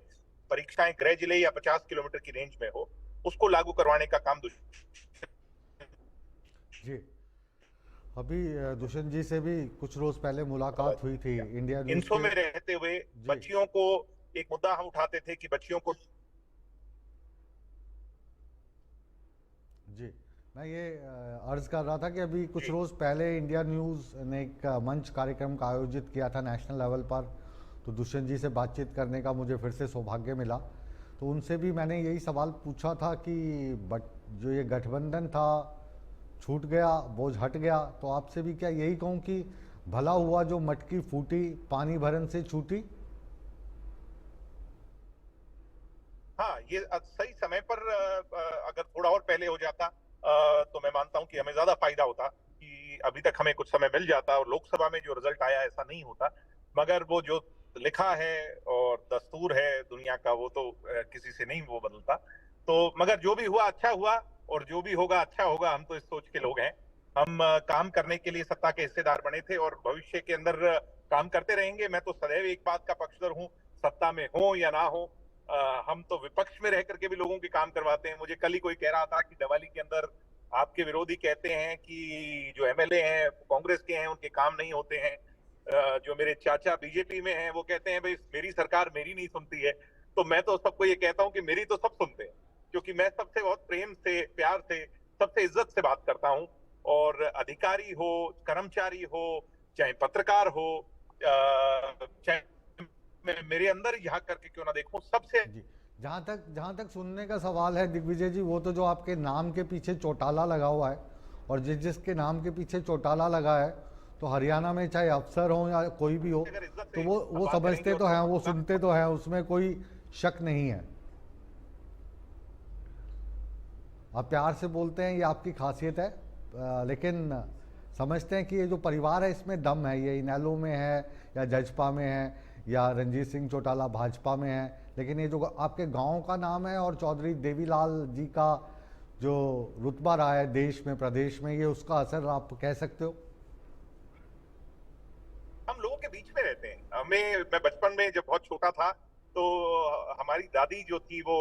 परीक्षाएं गृह जिले या 50 किलोमीटर की रेंज में हो, उसको लागू करवाने का काम जी। अभी दुष्यंत जी से भी कुछ रोज पहले मुलाकात हुई थी इंडिया न्यूज़ इन्फो में रहते हुए बच्चियों को एक मुद्दा हम उठाते थे कि बच्चियों को जी। मैं ये अर्ज कर रहा था कि अभी कुछ रोज पहले इंडिया न्यूज़ ने एक मंच कार्यक्रम का आयोजित किया था नेशनल लेवल पर, तो दुष्यंत जी से बातचीत करने का मुझे फिर से सौभाग्य मिला। तो उनसे भी मैंने यही सवाल पूछा था कि जो ये गठबंधन था छूट गया, बोझ हट गया, तो आपसे भी क्या यही कहूँ कि भला हुआ जो मटकी फूटी पानी भरन से छूटी? हाँ, ये सही समय पर अगर थोड़ा और पहले हो जाता तो मैं मानता हूं कि हमें ज्यादा फायदा होता, कि अभी तक हमें कुछ समय मिल जाता और लोकसभा में जो रिजल्ट आया ऐसा नहीं होता। मगर वो जो लिखा है और दस्तूर है दुनिया का, वो तो किसी से नहीं वो बदलता। तो मगर जो भी हुआ अच्छा हुआ और जो भी होगा अच्छा होगा। हम तो इस सोच के लोग हैं, हम काम करने के लिए सत्ता के हिस्सेदार बने थे और भविष्य के अंदर काम करते रहेंगे। मैं तो सदैव एक बात का पक्षधर हूं, सत्ता में हो या ना हो, हम तो विपक्ष में रह करके भी लोगों के काम करवाते हैं। मुझे कल ही कोई कह रहा था कि दिवाली के अंदर आपके विरोधी कहते हैं कि जो एमएलए हैं कांग्रेस के हैं उनके काम नहीं होते हैं, जो मेरे चाचा बीजेपी में हैं वो कहते हैं भाई मेरी सरकार मेरी नहीं सुनती है। तो मैं तो सबको ये कहता हूं कि मेरी तो सब सुनते हैं, क्योंकि मैं सबसे बहुत प्रेम से, प्यार से, सबसे इज्जत से बात करता हूं। और अधिकारी हो, कर्मचारी हो, चाहे पत्रकार हो, चाहे मेरे अंदर यहाँ करके क्यों ना देखूं, सबसे जी। जहाँ तक सुनने का सवाल है दिग्विजय जी, वो तो जो आपके नाम के पीछे चौटाला लगा हुआ है, और जिसके नाम के पीछे चौटाला लगा है, तो हरियाणा में चाहे अफसर हो या कोई भी हो, तो वो समझते तो हैं, वो सुनते तो हैं, उसमें कोई शक नहीं है। आप प्यार से बोलते हैं, ये आपकी खासियत है, लेकिन समझते हैं कि ये जो परिवार है इसमें दम है, ये इनेलो में है या जजपा में है या रणजीत सिंह चौटाला भाजपा में है, लेकिन ये जो आपके गांव का नाम है और चौधरी देवीलाल जी का जो रुतबा रहा है देश में, प्रदेश में, ये उसका असर आप कह सकते हो? हम लोगों के बीच में रहते हैं। मैं बचपन में जब बहुत छोटा था तो हमारी दादी जो थी वो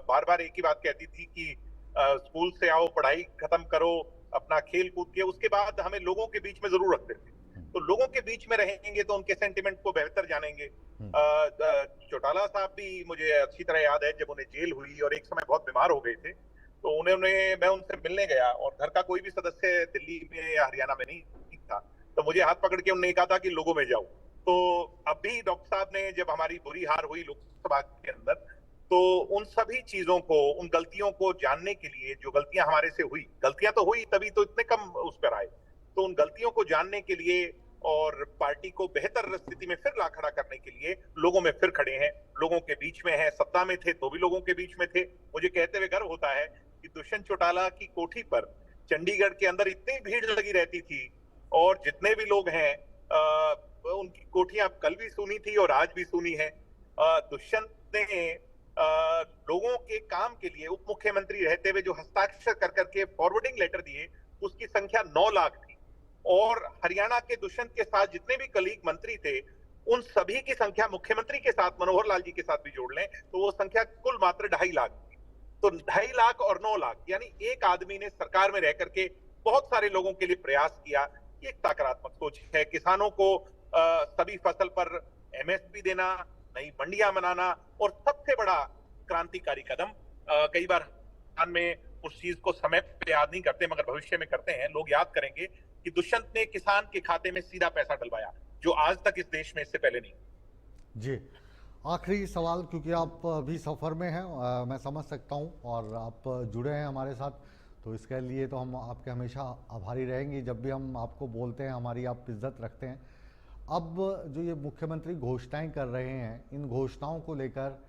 बार बार एक ही बात कहती थी कि स्कूल से आओ, पढ़ाई खत्म करो, अपना खेल कूद के उसके बाद हमें लोगों के बीच में जरूर रखते थे। तो लोगों के बीच में रहेंगे तो उनके सेंटिमेंट को बेहतर जानेंगे। चौटाला साहब भी मुझे अच्छी तरह याद है, जब उन्हें जेल हुई और एक समय बहुत बीमार हो गए थे, तो मैं उनसे मिलने गया और घर का कोई भी सदस्य दिल्ली में या हरियाणा में नहीं था, तो मुझे हाथ पकड़ के उन्होंने कहा था कि लोगों में जाओ। तो अभी डॉक्टर साहब ने जब हमारी बुरी हार हुई लोकसभा के अंदर, तो उन सभी चीजों को, उन गलतियों को जानने के लिए, जो गलतियां हमारे से हुई, गलतियां तो हुई तभी तो इतने कम उस पर आए, तो उन गलतियों को जानने के लिए और पार्टी को बेहतर स्थिति में फिर ला खड़ा करने के लिए लोगों में फिर खड़े हैं, लोगों के बीच में हैं। सत्ता में थे तो भी लोगों के बीच में थे। मुझे कहते हुए गर्व होता है कि दुष्यंत चौटाला की कोठी पर चंडीगढ़ के अंदर इतनी भीड़ लगी रहती थी, और जितने भी लोग हैं उनकी कोठियां कल भी सुनी थी और आज भी सुनी है। दुष्यंत ने लोगों के काम के लिए उप मुख्यमंत्री रहते हुए जो हस्ताक्षर कर करके फॉरवर्डिंग लेटर दिए, उसकी संख्या 9 लाख थी। और हरियाणा के दुष्यंत के साथ जितने भी कलीग मंत्री थे, उन सभी की संख्या मुख्यमंत्री के साथ, मनोहर लाल जी के साथ भी जोड़ लें तो वो संख्या कुल मात्र 2.5 लाख। तो 2.5 लाख और 9 लाख यानी एक आदमी ने सरकार में रह करके बहुत सारे लोगों के लिए प्रयास किया। ये एक सकारात्मक सोच है। किसानों को सभी फसल पर एमएसपी देना, नई मंडियां बनाना और सबसे बड़ा क्रांतिकारी कदम, कई बार में उस चीज को समय पे याद नहीं करते मगर भविष्य में करते हैं, लोग याद करेंगे कि दुष्यंत ने किसान के खाते में सीधा पैसा डलवाया, जो आज तक इस देश में इससे पहले नहीं। जी, आखिरी सवाल, क्योंकि आप अभी सफ़र में हैं, मैं समझ सकता हूं, और आप जुड़े हैं हमारे साथ, तो इसके लिए तो हम आपके हमेशा आभारी रहेंगे। जब भी हम आपको बोलते हैं, हमारी आप इज्जत रखते हैं। अब जो ये मुख्यमंत्री घोषणाएं कर रहे हैं, इन घोषणाओं को लेकर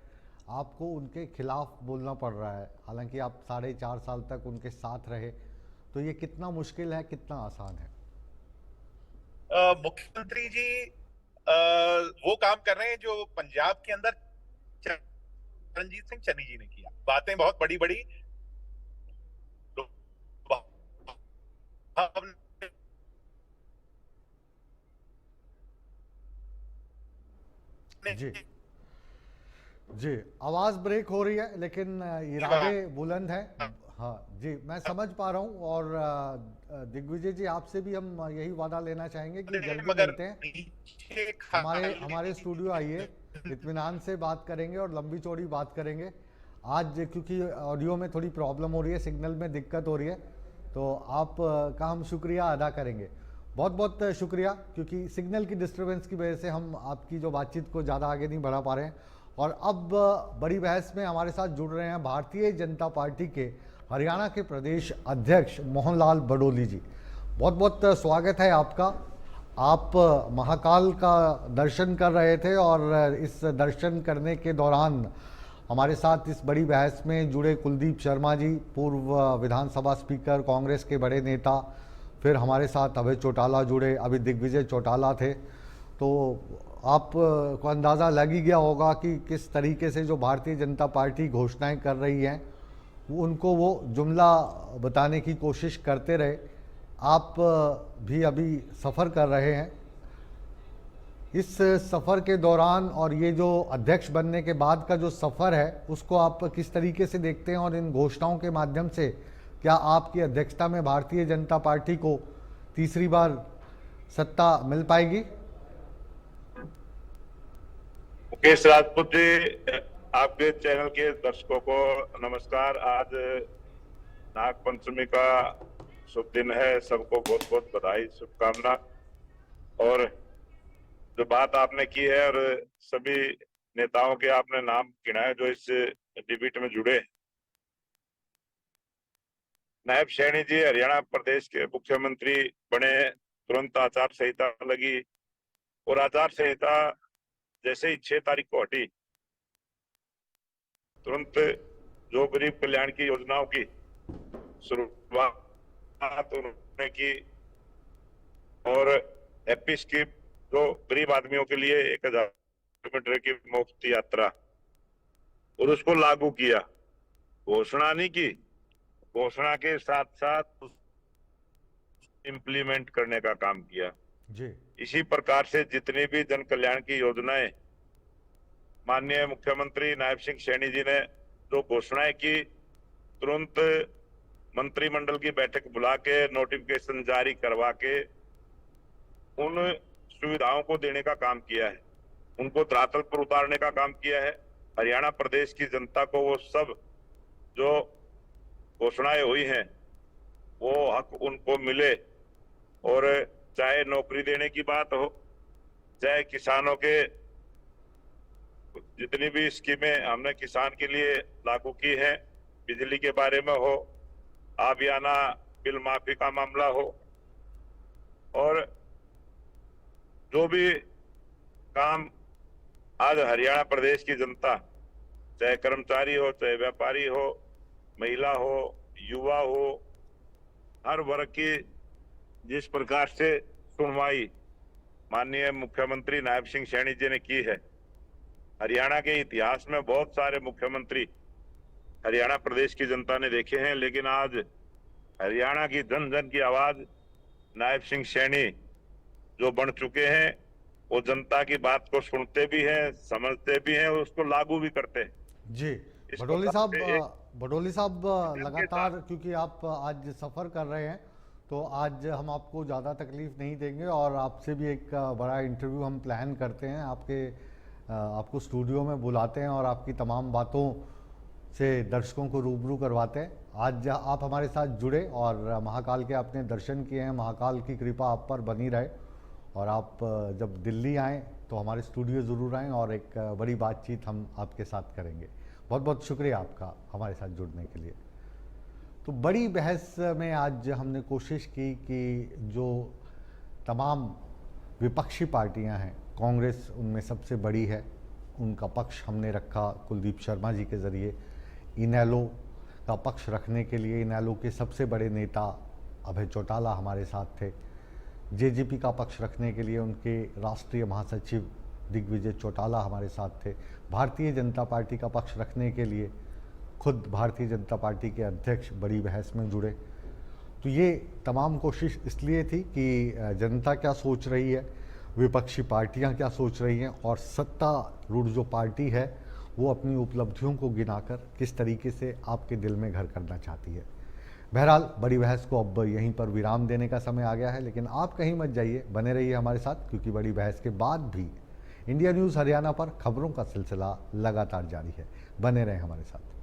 आपको उनके खिलाफ बोलना पड़ रहा है, हालांकि आप 4.5 साल तक उनके साथ रहे, तो ये कितना मुश्किल है, कितना आसान है? मुख्यमंत्री जी वो काम कर रहे हैं जो पंजाब के अंदर रणजीत सिंह चन्नी जी ने किया। बातें बहुत बड़ी बड़ी, जी जी, आवाज़ ब्रेक हो रही है, लेकिन इरादे बुलंद हैं। हाँ जी, मैं समझ पा रहा हूँ, और दिग्विजय जी, आपसे भी हम यही वादा लेना चाहेंगे कि जल्दी मिलते हैं, हमारे स्टूडियो आइए, इत्मीनान से बात करेंगे और लंबी चौड़ी बात करेंगे। आज क्योंकि ऑडियो में थोड़ी प्रॉब्लम हो रही है, सिग्नल में दिक्कत हो रही है, तो आपका हम शुक्रिया अदा करेंगे, बहुत बहुत शुक्रिया, क्योंकि सिग्नल की डिस्टर्बेंस की वजह से हम आपकी जो बातचीत को ज़्यादा आगे नहीं बढ़ा पा रहे हैं। और अब बड़ी बहस में हमारे साथ जुड़ रहे हैं भारतीय जनता पार्टी के हरियाणा के प्रदेश अध्यक्ष मोहन लाल बडोली जी। बहुत बहुत स्वागत है आपका। आप महाकाल का दर्शन कर रहे थे, और इस दर्शन करने के दौरान हमारे साथ इस बड़ी बहस में जुड़े कुलदीप शर्मा जी, पूर्व विधानसभा स्पीकर, कांग्रेस के बड़े नेता, फिर हमारे साथ अभय चौटाला जुड़े, अभी दिग्विजय चौटाला थे। तो आपको अंदाज़ा लग ही गया होगा कि किस तरीके से जो भारतीय जनता पार्टी घोषणाएं कर रही हैं, उनको वो जुमला बताने की कोशिश करते रहे। आप भी अभी सफ़र कर रहे हैं, इस सफ़र के दौरान और ये जो अध्यक्ष बनने के बाद का जो सफ़र है, उसको आप किस तरीके से देखते हैं, और इन घोषणाओं के माध्यम से क्या आपकी अध्यक्षता में भारतीय जनता पार्टी को तीसरी बार सत्ता मिल पाएगी? मुकेश राजपूत जी, आपके चैनल के दर्शकों को नमस्कार। आज नाग पंचमी का शुभ दिन है, सबको बहुत बहुत बधाई, शुभकामना। और जो बात आपने की है और सभी नेताओं के आपने नाम गिनाए जो इस डिबेट में जुड़े, नायब सैनी जी हरियाणा प्रदेश के मुख्यमंत्री बने, तुरंत आचार संहिता लगी, और आचार संहिता जैसे ही 6 तारीख को हटी, तुरंत जो गरीब कल्याण की योजनाओं की शुरुआत उन्होंने की, और हैप्पी स्कीम जो गरीब आदमियों के लिए 1000 किलोमीटर की मुफ्त यात्रा, और उसको लागू किया। घोषणा नहीं की, घोषणा के साथ साथ इम्प्लीमेंट करने का काम किया जी। इसी प्रकार से जितनी भी जन कल्याण की योजनाएं माननीय मुख्यमंत्री नायब सिंह सैनी जी ने जो घोषणाएं की, तुरंत मंत्रिमंडल की बैठक बुला के नोटिफिकेशन जारी करवा के उन सुविधाओं को देने का काम किया है, उनको धरातल पर उतारने का काम किया है। हरियाणा प्रदेश की जनता को वो सब जो घोषणाएं हुई हैं वो हक उनको मिले, और चाहे नौकरी देने की बात हो, चाहे किसानों के जितनी भी स्कीमें हमने किसान के लिए लागू की हैं, बिजली के बारे में हो, आबियाना बिल माफी का मामला हो, और जो भी काम आज हरियाणा प्रदेश की जनता, चाहे कर्मचारी हो, चाहे व्यापारी हो, महिला हो, युवा हो, हर वर्ग की जिस प्रकार से सुनवाई माननीय मुख्यमंत्री नायब सिंह सैनी जी ने की है, हरियाणा के इतिहास में बहुत सारे मुख्यमंत्री हरियाणा प्रदेश की जनता ने देखे हैं, लेकिन आज हरियाणा की जन जन की आवाज नायब सिंह सैनी जो बन चुके हैं, वो जनता की बात को सुनते भी हैं, समझते भी हैं और उसको लागू भी करते हैं। जी इसको भडोली सबसे साहब लगातार क्योंकि आप आज सफ़र कर रहे हैं तो आज हम आपको ज़्यादा तकलीफ नहीं देंगे और आपसे भी एक बड़ा इंटरव्यू हम प्लान करते हैं, आपको स्टूडियो में बुलाते हैं और आपकी तमाम बातों से दर्शकों को रूबरू करवाते हैं। आज आप हमारे साथ जुड़े और महाकाल के आपने दर्शन किए हैं, महाकाल की कृपा आप पर बनी रहे और आप जब दिल्ली आएँ तो हमारे स्टूडियो ज़रूर आएँ और एक बड़ी बातचीत हम आपके साथ करेंगे। बहुत बहुत शुक्रिया आपका हमारे साथ जुड़ने के लिए। तो बड़ी बहस में आज हमने कोशिश की कि जो तमाम विपक्षी पार्टियां हैं, कांग्रेस उनमें सबसे बड़ी है, उनका पक्ष हमने रखा कुलदीप शर्मा जी के ज़रिए। इनेलो का पक्ष रखने के लिए इनेलो के सबसे बड़े नेता अभय चौटाला हमारे साथ थे। जेजेपी का पक्ष रखने के लिए उनके राष्ट्रीय महासचिव दिग्विजय चौटाला हमारे साथ थे। भारतीय जनता पार्टी का पक्ष रखने के लिए खुद भारतीय जनता पार्टी के अध्यक्ष बड़ी बहस में जुड़े। तो ये तमाम कोशिश इसलिए थी कि जनता क्या सोच रही है, विपक्षी पार्टियां क्या सोच रही हैं और सत्तारूढ़ जो पार्टी है वो अपनी उपलब्धियों को गिनाकर किस तरीके से आपके दिल में घर करना चाहती है। बहरहाल बड़ी बहस को अब यहीं पर विराम देने का समय आ गया है, लेकिन आप कहीं मत जाइए, बने रहिए हमारे साथ क्योंकि बड़ी बहस के बाद भी इंडिया न्यूज़ हरियाणा पर खबरों का सिलसिला लगातार जारी है। बने रहें हमारे साथ।